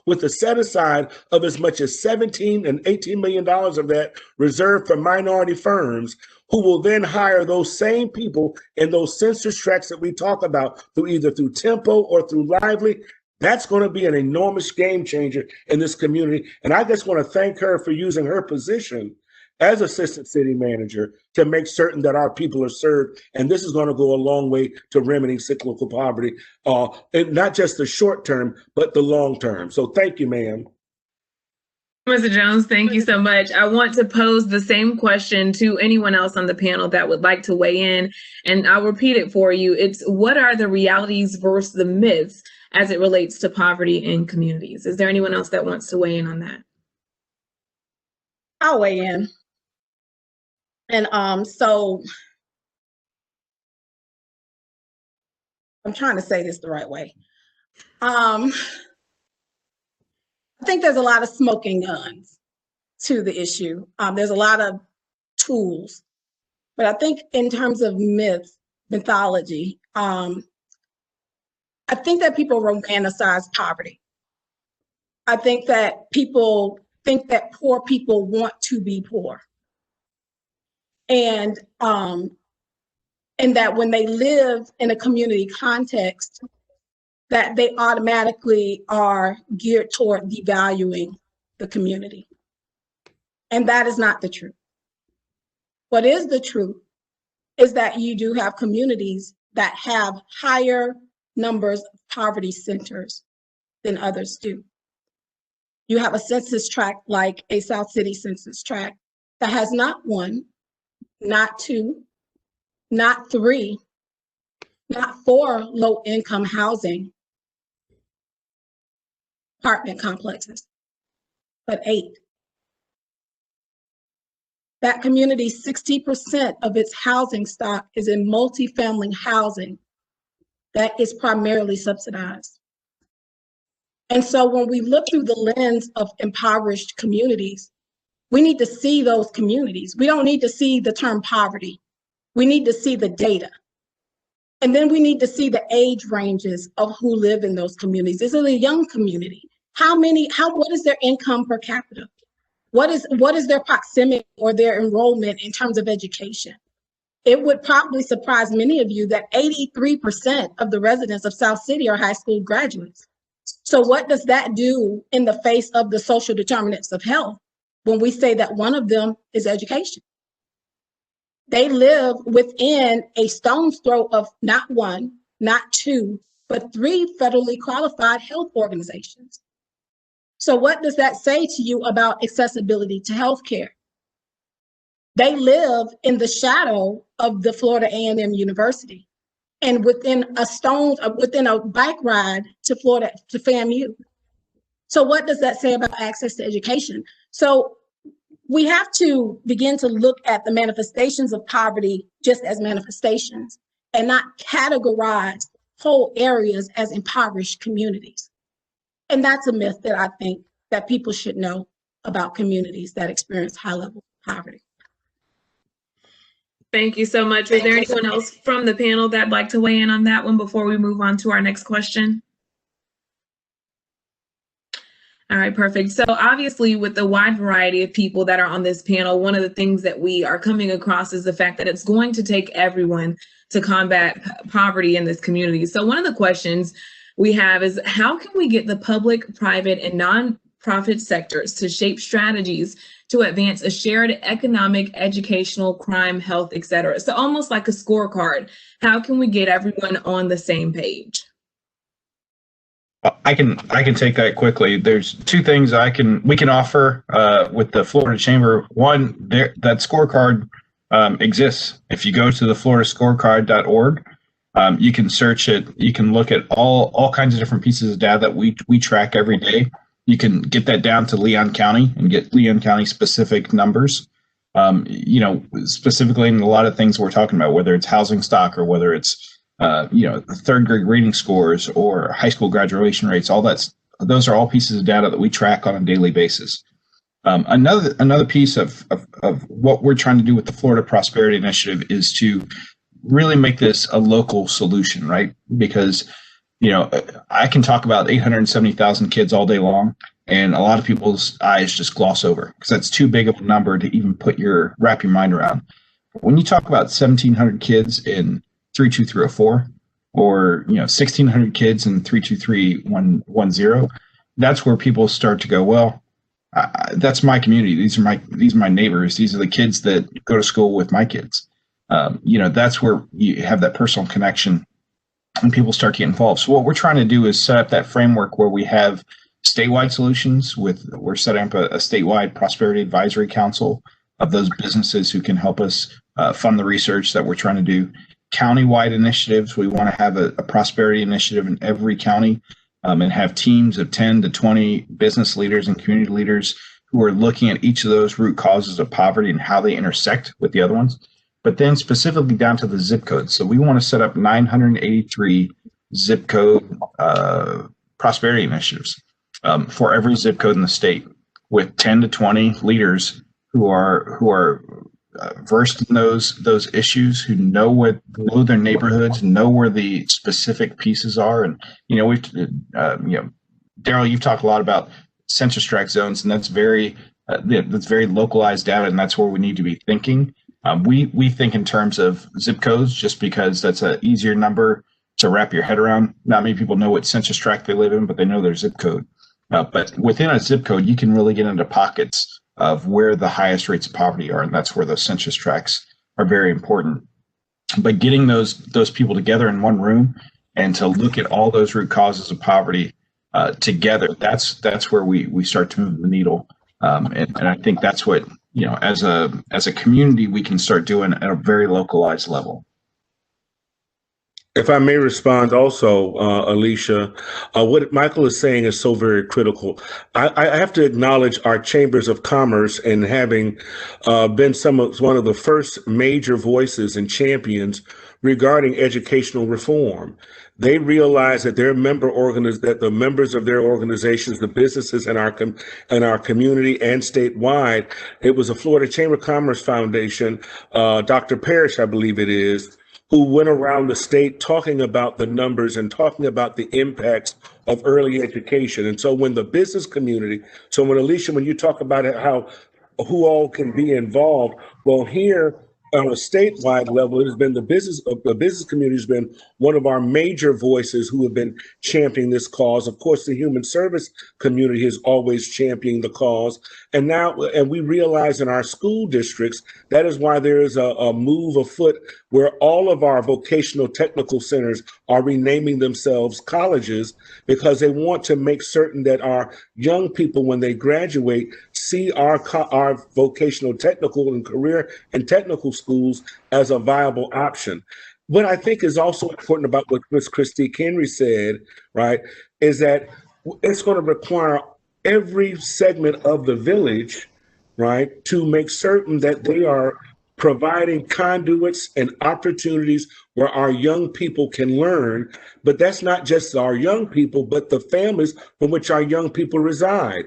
with a set aside of as much as $17 and $18 million of that reserved for minority firms, who will then hire those same people in those census tracts that we talk about either through Tempo or through Lively. That's going to be an enormous game changer in this community. And I just want to thank her for using her position as assistant city manager to make certain that our people are served. And this is going to go a long way to remedying cyclical poverty, and not just the short term, but the long term. So thank you, ma'am. Mr. Jones, thank you so much. I want to pose the same question to anyone else on the panel that would like to weigh in, and I'll repeat it for you. It's what are the realities versus the myths as it relates to poverty in communities? Is there anyone else that wants to weigh in on that? I'll weigh in. And so I'm trying to say this the right way. I think there's a lot of smoking guns to the issue. There's a lot of tools, but I think in terms of mythology, I think that people romanticize poverty. I think that people think that poor people want to be poor. And that when they live in a community context, that they automatically are geared toward devaluing the community. And that is not the truth. What is the truth is that you do have communities that have higher numbers of poverty centers than others do. You have a census tract like a South City census tract that has not one, not two, not three, not four low-income housing apartment complexes, but 8. That community, 60% of its housing stock is in multifamily housing that is primarily subsidized. And so when we look through the lens of impoverished communities, we need to see those communities. We don't need to see the term poverty. We need to see the data. And then we need to see the age ranges of who live in those communities. This is a young community. What is their income per capita? What is their proximity or their enrollment in terms of education? It would probably surprise many of you that 83% of the residents of South City are high school graduates. So what does that do in the face of the social determinants of health when we say that one of them is education? They live within a stone's throw of not one, not two, but 3 federally qualified health organizations. So what does that say to you about accessibility to healthcare? They live in the shadow of the Florida A&M University and within a bike ride to Florida, to FAMU. So what does that say about access to education? So we have to begin to look at the manifestations of poverty just as manifestations and not categorize whole areas as impoverished communities. And that's a myth that I think that people should know about communities that experience high level poverty. Thank you so much. Is there anyone else from the panel that'd like to weigh in on that one before we move on to our next question? All right, perfect. So obviously with the wide variety of people that are on this panel, one of the things that we are coming across is the fact that it's going to take everyone to combat poverty in this community. So one of the questions we have is how can we get the public, private, and nonprofit sectors to shape strategies to advance a shared economic, educational, crime, health, et cetera? So almost like a scorecard. How can we get everyone on the same page? I can take that quickly. There's 2 things we can offer with the Florida Chamber. One, that scorecard exists. If you go to the floridascorecard.org, you can search it. You can look at all kinds of different pieces of data that we track every day. You can get that down to Leon County and get Leon County specific numbers. Specifically in a lot of things we're talking about, whether it's housing stock or whether it's 3rd grade reading scores or high school graduation rates, those are all pieces of data that we track on a daily basis. Another piece of what we're trying to do with the Florida Prosperity Initiative is to really make this a local solution, right? Because, I can talk about 870,000 kids all day long, and a lot of people's eyes just gloss over because that's too big of a number to even wrap your mind around. When you talk about 1,700 kids in 32304 or 1,600 kids in 32310, that's where people start to go, well, that's my community. These are my neighbors. These are the kids that go to school with my kids. That's where you have that personal connection and people start to get involved. So what we're trying to do is set up that framework where we have statewide solutions. We're setting up a statewide prosperity advisory council of those businesses who can help us fund the research that we're trying to do. County-wide initiatives. We want to have a prosperity initiative in every county and have teams of 10 to 20 business leaders and community leaders who are looking at each of those root causes of poverty and how they intersect with the other ones. But then specifically down to the zip code. So we want to set up 983 zip code prosperity initiatives for every zip code in the state, with 10 to 20 leaders who are versed in those issues, who know their neighborhoods, know where the specific pieces are. And Daryl, you've talked a lot about census tract zones, and that's very localized data, and that's where we need to be thinking. We think in terms of zip codes just because that's an easier number to wrap your head around. Not many people know what census tract they live in, but they know their zip code. But within a zip code, you can really get into pockets of where the highest rates of poverty are, and that's where those census tracts are very important. But getting those people together in one room and to look at all those root causes of poverty together, that's where we start to move the needle. And I think that's what, as a community, we can start doing at a very localized level. If I may respond also, Alicia, what Michael is saying is so very critical. I have to acknowledge our chambers of commerce and having been one of the first major voices and champions regarding educational reform. They realize that the members of their organizations, the businesses in our community and statewide, it was a Florida Chamber of Commerce Foundation, Dr. Parrish, I believe it is, who went around the state talking about the numbers and talking about the impacts of early education. And so when the business community, Alicia, when you talk about who all can be involved, well, here on a statewide level, it has been the business community has been one of our major voices who have been championing this cause. Of course, the human service community is always championing the cause. And we realize in our school districts, that is why there is a move afoot where all of our vocational technical centers are renaming themselves colleges, because they want to make certain that our young people, when they graduate, see our vocational technical and career and technical schools as a viable option. What I think is also important about what Ms. Christine Henry said, right, is that it's going to require every segment of the village, right, to make certain that they are providing conduits and opportunities where our young people can learn. But that's not just our young people, but the families from which our young people reside.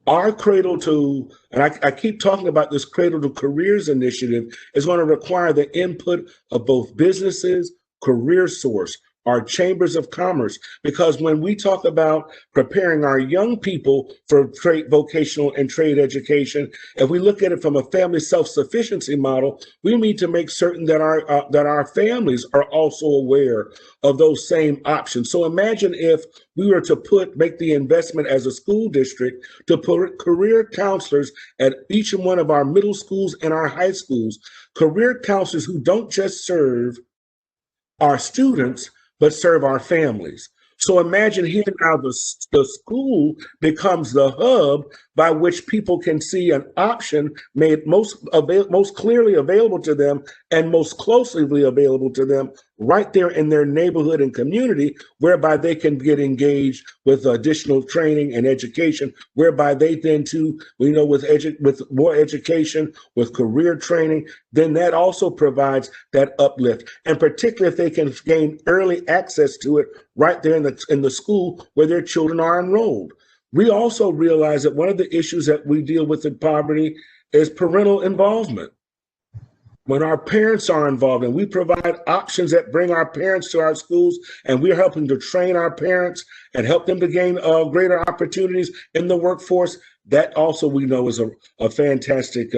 Our Cradle to, and I keep talking about this Cradle to Careers initiative, is going to require the input of both businesses, Career Source, our chambers of commerce, because when we talk about preparing our young people for vocational and trade education, if we look at it from a family self-sufficiency model, we need to make certain that our families are also aware of those same options. So imagine if we were to make the investment as a school district to put career counselors at each one of our middle schools and our high schools, career counselors who don't just serve our students, but serve our families. So imagine here now the school becomes the hub by which people can see an option made most clearly available to them and most closely available to them right there in their neighborhood and community, whereby they can get engaged with additional training and education, whereby they then too, with more education, with career training, then that also provides that uplift. And particularly if they can gain early access to it right there in the school where their children are enrolled. We also realize that one of the issues that we deal with in poverty is parental involvement. When our parents are involved and we provide options that bring our parents to our schools, and we're helping to train our parents and help them to gain greater opportunities in the workforce, that also we know is a fantastic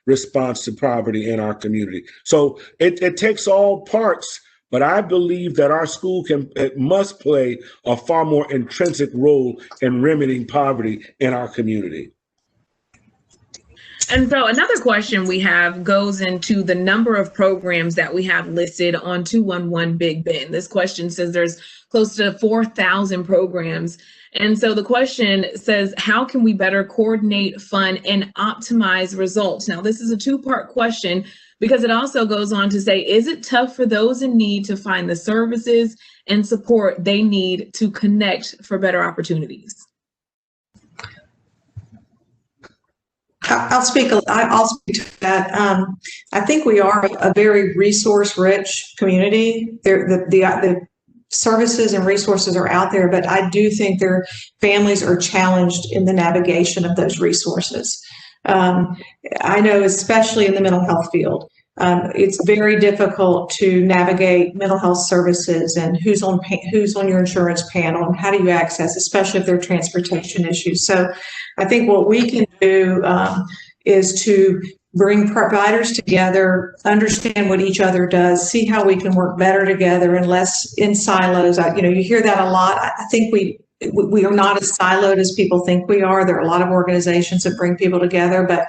response to poverty in our community. So it takes all parts. But I believe that our school must play a far more intrinsic role in remedying poverty in our community. And so another question we have goes into the number of programs that we have listed on 211 Big Bend. This question says there's close to 4,000 programs. And so the question says, how can we better coordinate, fund, and optimize results? Now, this is a two-part question because it also goes on to say, is it tough for those in need to find the services and support they need to connect for better opportunities? I'll speak to that. I think we are a very resource-rich community. The services and resources are out there, but I do think their families are challenged in the navigation of those resources. I know, especially in the mental health field, it's very difficult to navigate mental health services and who's on your insurance panel and how do you access, especially if there are transportation issues. So I think what we can do is to bring providers together, understand what each other does, see how we can work better together and less in silos. You hear that a lot. I think we are not as siloed as people think we are. There are a lot of organizations that bring people together, but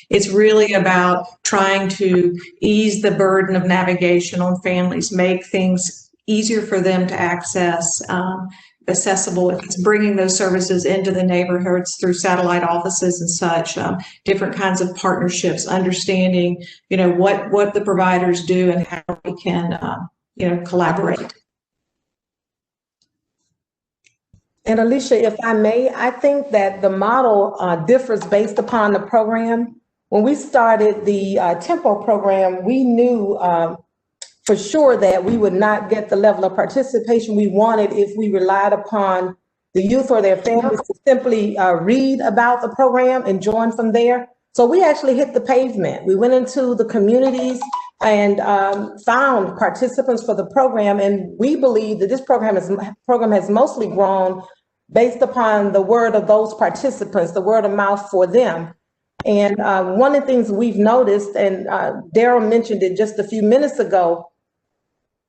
it's really about trying to ease the burden of navigation on families, make things easier for them to access, accessible. If it's bringing those services into the neighborhoods through satellite offices and such, different kinds of partnerships, understanding, what the providers do and how we can, collaborate. And Alicia, if I may, I think that the model differs based upon the program. When we started the Tempo program, we knew for sure that we would not get the level of participation we wanted if we relied upon the youth or their families to simply read about the program and join from there. So we actually hit the pavement. We went into the communities and found participants for the program, and we believe that this program has mostly grown based upon the word of those participants, the word of mouth for them. And one of the things we've noticed, and Daryl mentioned it just a few minutes ago,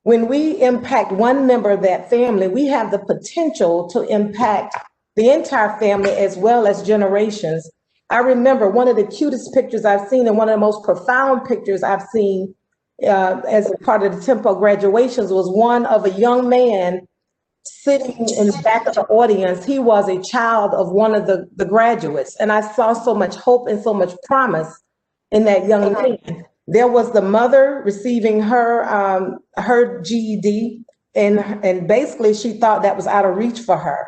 when we impact one member of that family, we have the potential to impact the entire family as well as generations. I remember one of the cutest pictures I've seen and one of the most profound pictures I've seen as a part of the Tempo graduations was one of a young man sitting in the back of the audience. He was a child of one of the graduates, and I saw so much hope and so much promise in that young man. There was the mother receiving her GED, and basically she thought that was out of reach for her.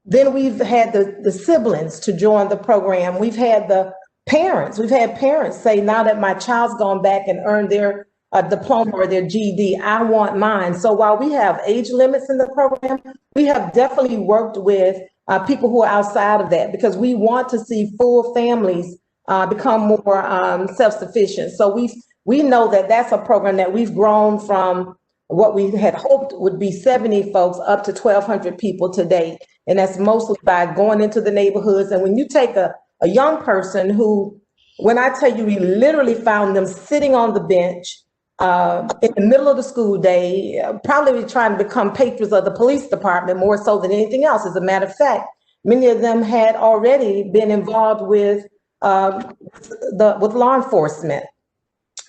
Then we've had the siblings to join the program. We've had the parents. We've had parents say, now that my child's gone back and earned their diploma or their GED, I want mine. So while we have age limits in the program, we have definitely worked with people who are outside of that because we want to see full families become more self-sufficient. So we know that that's a program that we've grown from what we had hoped would be 70 folks up to 1,200 people today. And that's mostly by going into the neighborhoods. And when you take a young person who, when I tell you, we literally found them sitting on the bench in the middle of the school day, probably trying to become patrons of the police department more so than anything else. As a matter of fact, many of them had already been involved with law enforcement.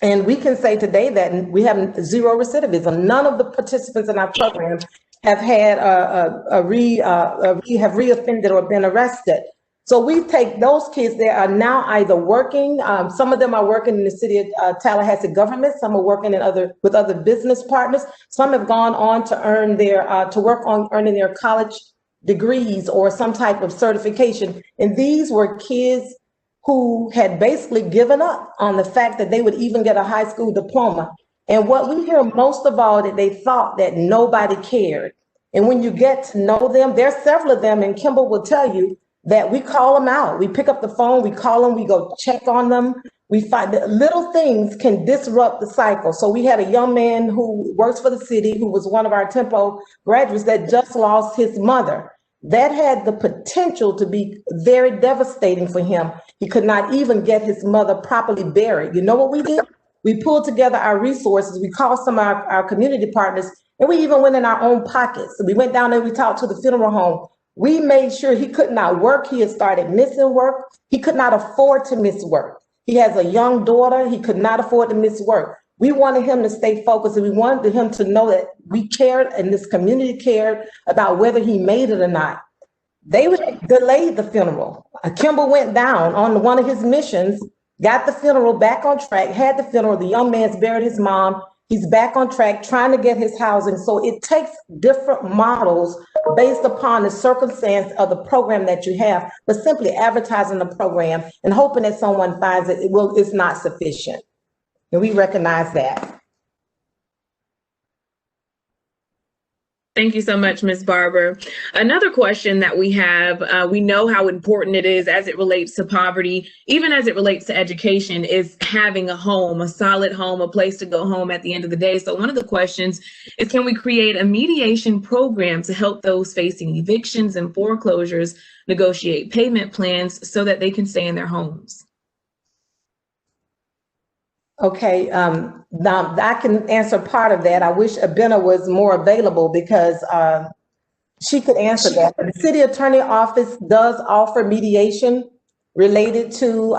And we can say today that we have zero recidivism. None of the participants in our program have had have reoffended or been arrested. So we take those kids that are now either working, some of them are working in the city of Tallahassee government, some are working with other business partners, some have gone on to earn to work on earning their college degrees or some type of certification. And these were kids who had basically given up on the fact that they would even get a high school diploma. And what we hear most of all, that they thought that nobody cared. And when you get to know them, there's several of them, and Kimball will tell you, that we call them out. We pick up the phone, we call them, we go check on them. We find that little things can disrupt the cycle. So we had a young man who works for the city, who was one of our Tempo graduates, that just lost his mother. That had the potential to be very devastating for him. He could not even get his mother properly buried. You know what we did? We pulled together our resources. We called some of our community partners, and we even went in our own pockets. We went down there, we talked to the funeral home. We made sure he could not work. He had started missing work. He could not afford to miss work. He has a young daughter. He could not afford to miss work. We wanted him to stay focused, and we wanted him to know that we cared and this community cared about whether he made it or not. They delayed the funeral. Kimball went down on one of his missions, got the funeral back on track, had the funeral. The young man's buried his mom. He's back on track trying to get his housing. So it takes different models based upon the circumstance of the program that you have, but simply advertising the program and hoping that someone finds it, it's not sufficient. And we recognize that. Thank you so much, Ms. Barber. Another question that we have, we know how important it is as it relates to poverty, even as it relates to education, is having a home, a solid home, a place to go home at the end of the day. So one of the questions is, can we create a mediation program to help those facing evictions and foreclosures negotiate payment plans so that they can stay in their homes? Okay, now I can answer part of that. I wish Abena was more available because she could answer that. But the city attorney office does offer mediation related to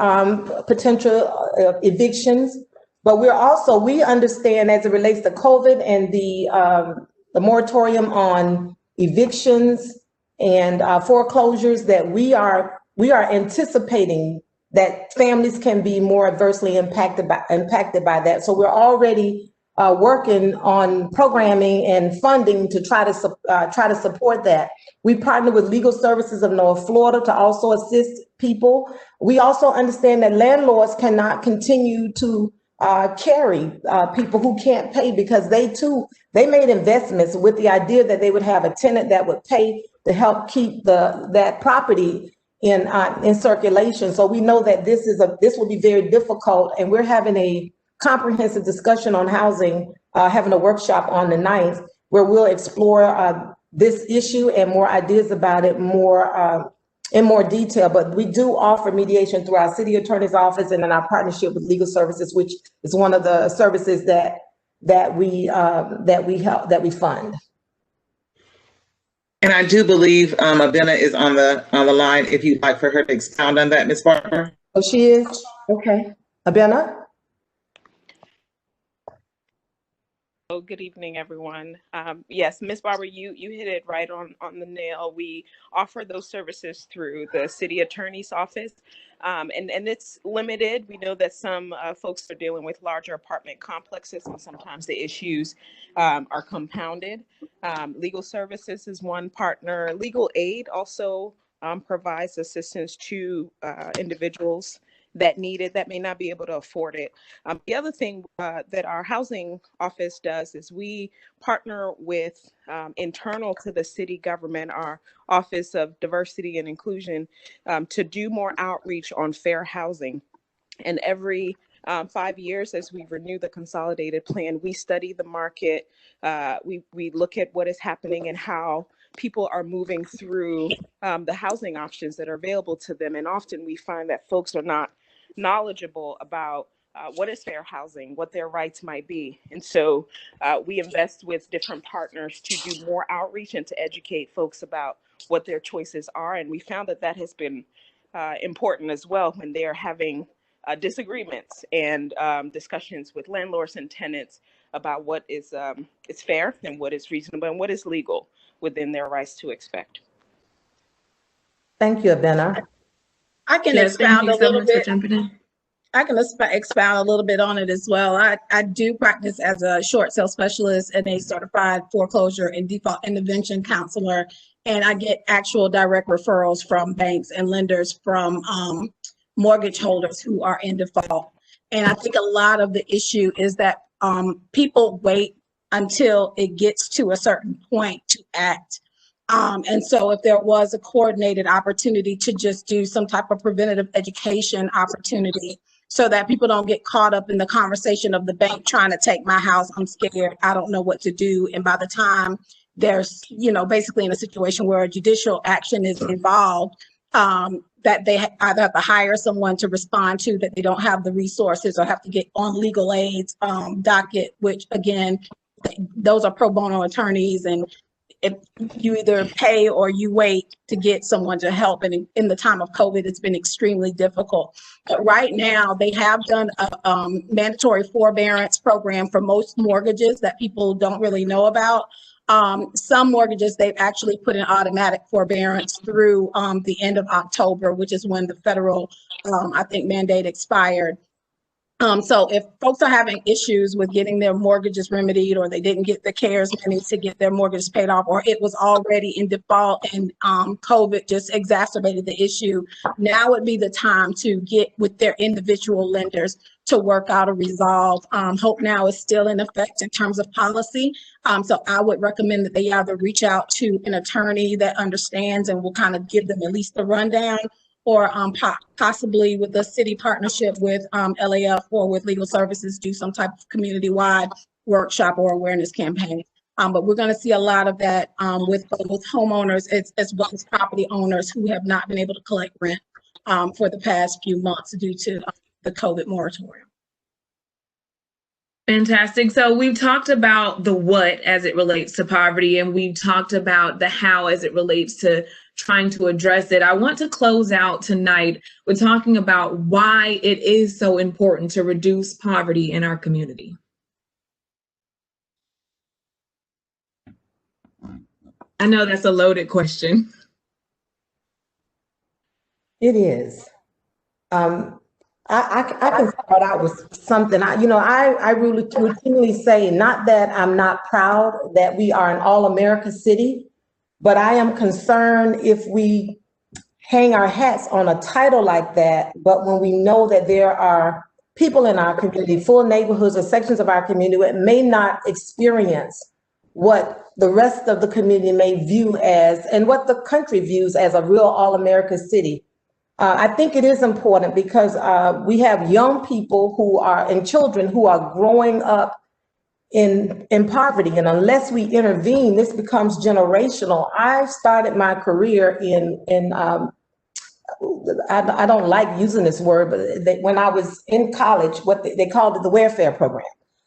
potential evictions. But we understand as it relates to COVID and the moratorium on evictions and foreclosures that we are anticipating that families can be more adversely impacted by that. So we're already working on programming and funding to try to support that. We partner with Legal Services of North Florida to also assist people. We also understand that landlords cannot continue to carry people who can't pay, because they made investments with the idea that they would have a tenant that would pay to help keep that property in circulation. So we know that this will be very difficult, and we're having a comprehensive discussion on housing, having a workshop on the 9th, where we'll explore this issue and more ideas about it in more detail. But we do offer mediation through our city attorney's office and in our partnership with Legal Services, which is one of the services that we fund. And I do believe Abena is on the line if you'd like for her to expound on that, Ms. Barber. Oh, she is? Okay. Abena? Oh, good evening, everyone. Yes, Ms. Barber, you hit it right on the nail. We offer those services through the city attorney's office, and it's limited. We know that some folks are dealing with larger apartment complexes, and sometimes the issues are compounded. Legal Services is one partner. Legal Aid also provides assistance to individuals that need it, that may not be able to afford it. The other thing that our housing office does is we partner with internal to the city government, our Office of Diversity and Inclusion, to do more outreach on fair housing. And every 5 years, as we renew the consolidated plan, we study the market. We look at what is happening and how people are moving through the housing options that are available to them. And often we find that folks are not knowledgeable about what is fair housing, what their rights might be. And so we invest with different partners to do more outreach and to educate folks about what their choices are. And we found that that has been important as well when they're having disagreements and discussions with landlords and tenants about what is fair and what is reasonable and what is legal within their rights to expect. Thank you, Abena. I can expound a little bit. I can expound a little bit on it as well. I do practice as a short sale specialist and a certified foreclosure and default intervention counselor, and I get actual direct referrals from banks and lenders from mortgage holders who are in default. And I think a lot of the issue is that people wait until it gets to a certain point to act. And so if there was a coordinated opportunity to just do some type of preventative education opportunity so that people don't get caught up in the conversation of the bank trying to take my house, I'm scared, I don't know what to do. And by the time there's, basically in a situation where a judicial action is involved, that they either have to hire someone to respond to, that they don't have the resources, or have to get on legal aid's docket, which again, those are pro bono attorneys, and if you either pay or you wait to get someone to help. And in the time of COVID, it's been extremely difficult. But right now, they have done a mandatory forbearance program for most mortgages that people don't really know about. Some mortgages, they've actually put in automatic forbearance through the end of October, which is when the federal, I think, mandate expired. So if folks are having issues with getting their mortgages remedied, or they didn't get the CARES money to get their mortgages paid off, or it was already in default and COVID just exacerbated the issue, now would be the time to get with their individual lenders to work out a resolve. Hope Now is still in effect in terms of policy. So I would recommend that they either reach out to an attorney that understands and will kind of give them at least the rundown, or possibly with the city partnership with LAF or with legal services, do some type of community-wide workshop or awareness campaign. But we're going to see a lot of that with both homeowners as well as property owners who have not been able to collect rent for the past few months due to the COVID moratorium. Fantastic. So we've talked about the what as it relates to poverty, and we've talked about the how as it relates to trying to address it. I want to close out tonight with talking about why it is so important to reduce poverty in our community. I know that's a loaded question. It is. I can start out with something. I really routinely say, not that I'm not proud that we are an all-America city, but I am concerned if we hang our hats on a title like that, but when we know that there are people in our community, full neighborhoods or sections of our community that may not experience what the rest of the community may view as, and what the country views as, a real all-America city. I think it is important because we have young people who are, and children who are growing up in poverty, and unless we intervene, this becomes generational. I started my career I don't like using this word, but when I was in college, what they called it the welfare program.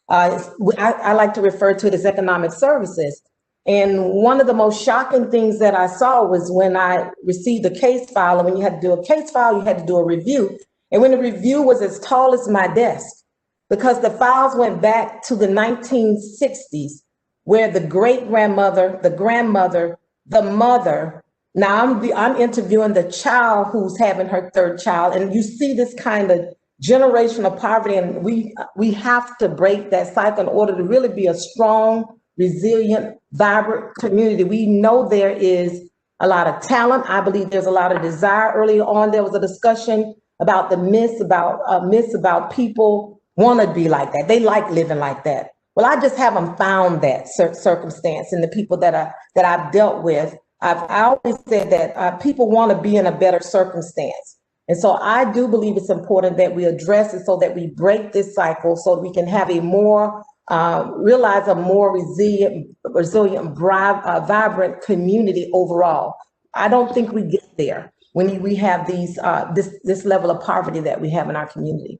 I like to refer to it as economic services. And one of the most shocking things that I saw was when I received a case file, and when you had to do a case file, you had to do a review. And when the review was as tall as my desk, because the files went back to the 1960s, where the great-grandmother, the grandmother, the mother, now I'm interviewing the child who's having her third child, and you see this kind of generational poverty, and we have to break that cycle in order to really be a strong, resilient, vibrant community. We know there is a lot of talent. I believe there's a lot of desire. Early on, there was a discussion about the myths about people want to be like that. They like living like that. Well, I just haven't found that circumstance in the people that I've dealt with. I always said that people want to be in a better circumstance. And so I do believe it's important that we address it so that we break this cycle, so that we can have a more, realize a more resilient, vibrant community overall. I don't think we get there when we have these, this level of poverty that we have in our community.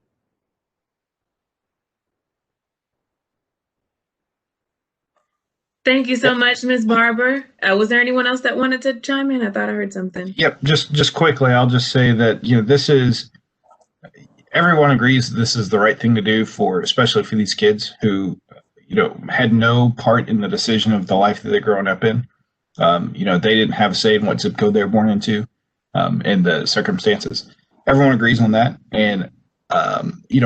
Thank you so much, Ms. Barber. Was there anyone else that wanted to chime in? I thought I heard something. Yep, just quickly, I'll just say that, this is, everyone agrees this is the right thing to do for, especially for these kids who, had no part in the decision of the life that they're growing up in. They didn't have a say in what zip code they were born into, and the circumstances. Everyone agrees on that. And,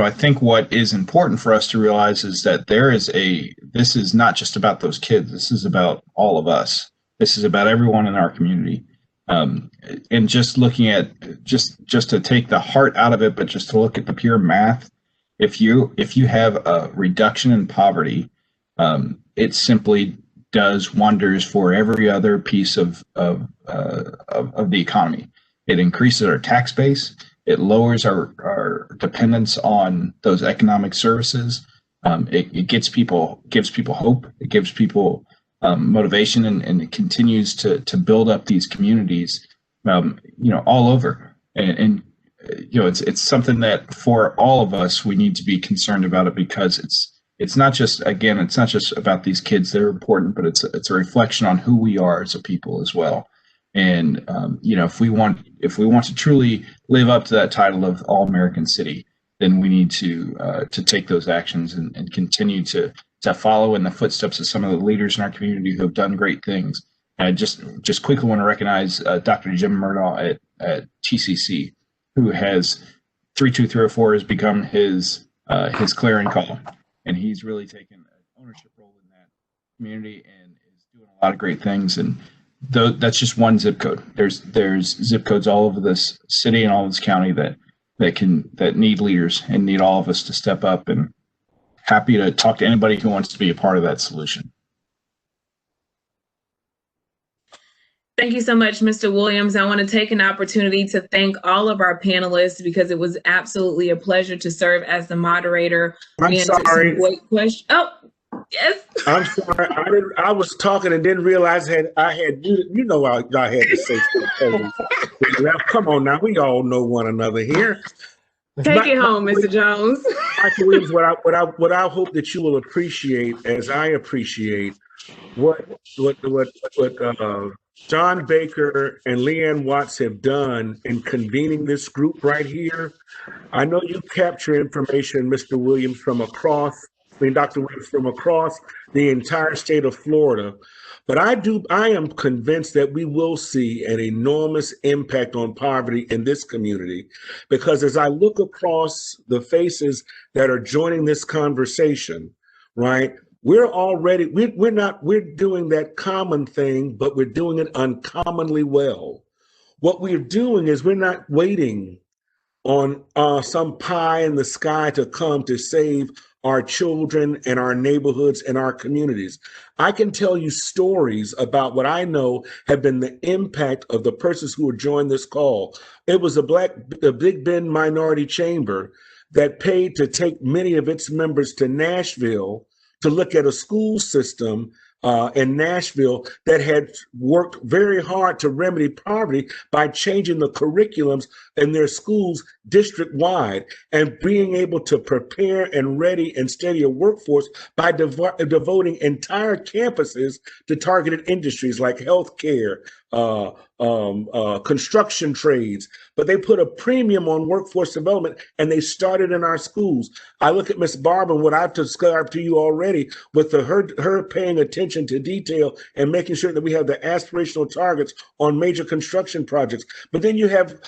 I think what is important for us to realize is that this is not just about those kids. This is about all of us. This is about everyone in our community. And just looking at, just to take the heart out of it, but just to look at the pure math, if you have a reduction in poverty, it simply does wonders for every other piece of the economy. It increases our tax base. It lowers our dependence on those economic services. It gives people hope. It gives people motivation, and it continues to build up these communities, all over. And it's something that for all of us, we need to be concerned about it, because it's not just about these kids that are important, but it's a reflection on who we are as a people as well. And if we want to truly live up to that title of All American City, then we need to take those actions and continue to follow in the footsteps of some of the leaders in our community who have done great things. And I just quickly want to recognize Dr. Jim Murdaugh at TCC, who has 32304 has become his clarion call, and he's really taken an ownership role in that community and is doing a lot of great things. And that's just one zip code. There's zip codes all over this city and all of this county that need leaders and need all of us to step up, and happy to talk to anybody who wants to be a part of that solution. Thank you so much, Mr. Williams. I want to take an opportunity to thank all of our panelists because it was absolutely a pleasure to serve as the moderator. I'm sorry. Great question. Oh, yes. I'm sorry. I was talking and didn't realize I had you know I had to say something. Come on now, we all know one another here. Take it home, Mr. Jones. Michael Williams, what I hope that you will appreciate, as I appreciate, what John Baker and Leanne Watts have done in convening this group right here. I know you capture information, Mr. Williams, Dr. Williams, from across the entire state of Florida. But I am convinced that we will see an enormous impact on poverty in this community, because as I look across the faces that are joining this conversation, right? We're doing that common thing, but we're doing it uncommonly well. What we're doing is we're not waiting on some pie in the sky to come to save our children and our neighborhoods and our communities. I can tell you stories about what I know have been the impact of the persons who have joined this call. It was the Big Bend Minority Chamber that paid to take many of its members to Nashville to look at a school system in Nashville that had worked very hard to remedy poverty by changing the curriculums in their schools district-wide and being able to prepare and ready and steady a workforce by devoting entire campuses to targeted industries like healthcare, construction trades, but they put a premium on workforce development, and they started in our schools. I look at Ms. Barber, and what I've described to you already with her paying attention to detail and making sure that we have the aspirational targets on major construction projects. But then you have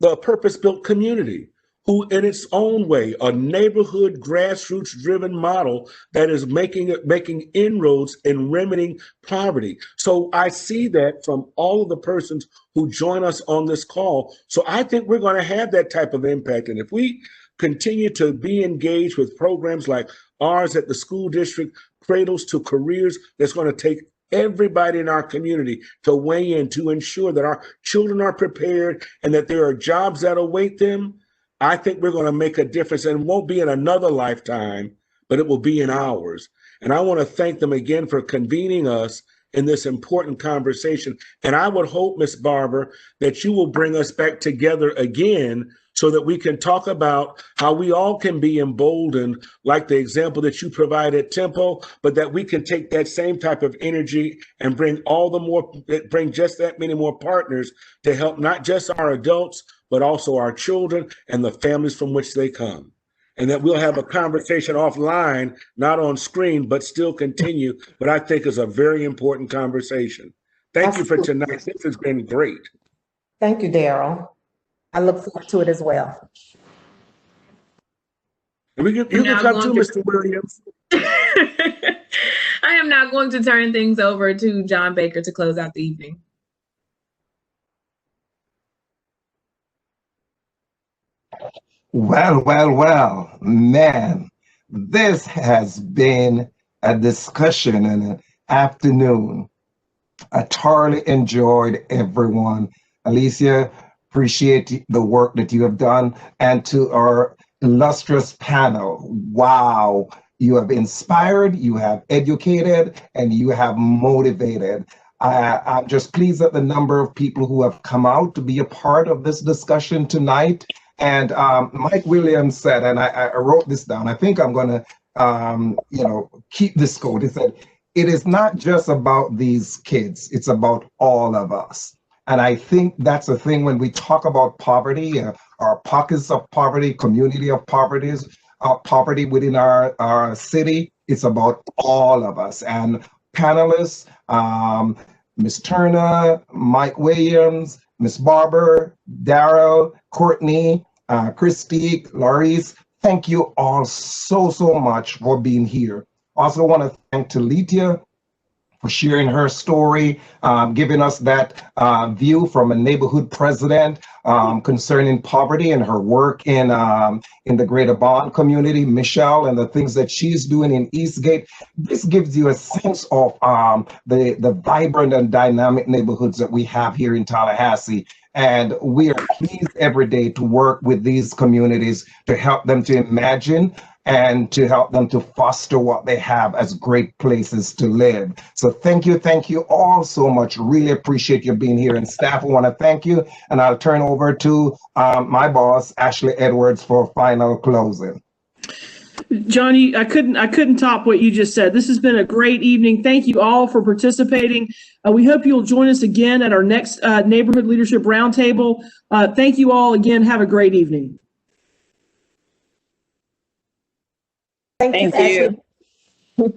the purpose-built community, who in its own way, a neighborhood grassroots driven model that is making inroads in remedying poverty. So I see that from all of the persons who join us on this call. So I think we're going to have that type of impact. And if we continue to be engaged with programs like ours at the school district, Cradles to Careers, that's going to take everybody in our community to weigh in to ensure that our children are prepared and that there are jobs that await them, I think we're going to make a difference, and it won't be in another lifetime, but it will be in ours. And I want to thank them again for convening us in this important conversation. And I would hope, Ms. Barber, that you will bring us back together again so that we can talk about how we all can be emboldened, like the example that you provide at Tempo, but that we can take that same type of energy and bring just that many more partners to help not just our adults, but also our children and the families from which they come. And that we'll have a conversation offline, not on screen, but still continue, but I think is a very important conversation. Thank you for tonight. This has been great. Thank you, Daryl. I look forward to it as well. You can come too, Mr. Williams. I am now going to turn things over to John Baker to close out the evening. Well, man, this has been a discussion and an afternoon. I thoroughly enjoyed everyone. Alicia, appreciate the work that you have done. And to our illustrious panel, wow, you have inspired, you have educated, and you have motivated. I'm just pleased at the number of people who have come out to be a part of this discussion tonight. And Mike Williams said, and I wrote this down, I think I'm going to keep this code. He said, it is not just about these kids, it's about all of us. And I think that's the thing when we talk about poverty, our pockets of poverty, community of poverty within our city, it's about all of us. And panelists, Ms. Turner, Mike Williams, Ms. Barber, Darrell, Courtney, Christique, Laurice, thank you all so much for being here. Also want to thank Talitia for sharing her story, giving us that view from a neighborhood president concerning poverty and her work in the Greater Bond community. Michelle and the things that she's doing in Eastgate. This gives you a sense of the vibrant and dynamic neighborhoods that we have here in Tallahassee. And we are pleased every day to work with these communities to help them to imagine and to help them to foster what they have as great places to live. So thank you all so much. Really appreciate you being here. And staff, I want to thank you. And I'll turn over to my boss, Ashley Edwards, for final closing. Johnny, I couldn't top what you just said. This has been a great evening. Thank you all for participating. We hope you'll join us again at our next Neighborhood Leadership Roundtable. Thank you all again. Have a great evening. Thank you.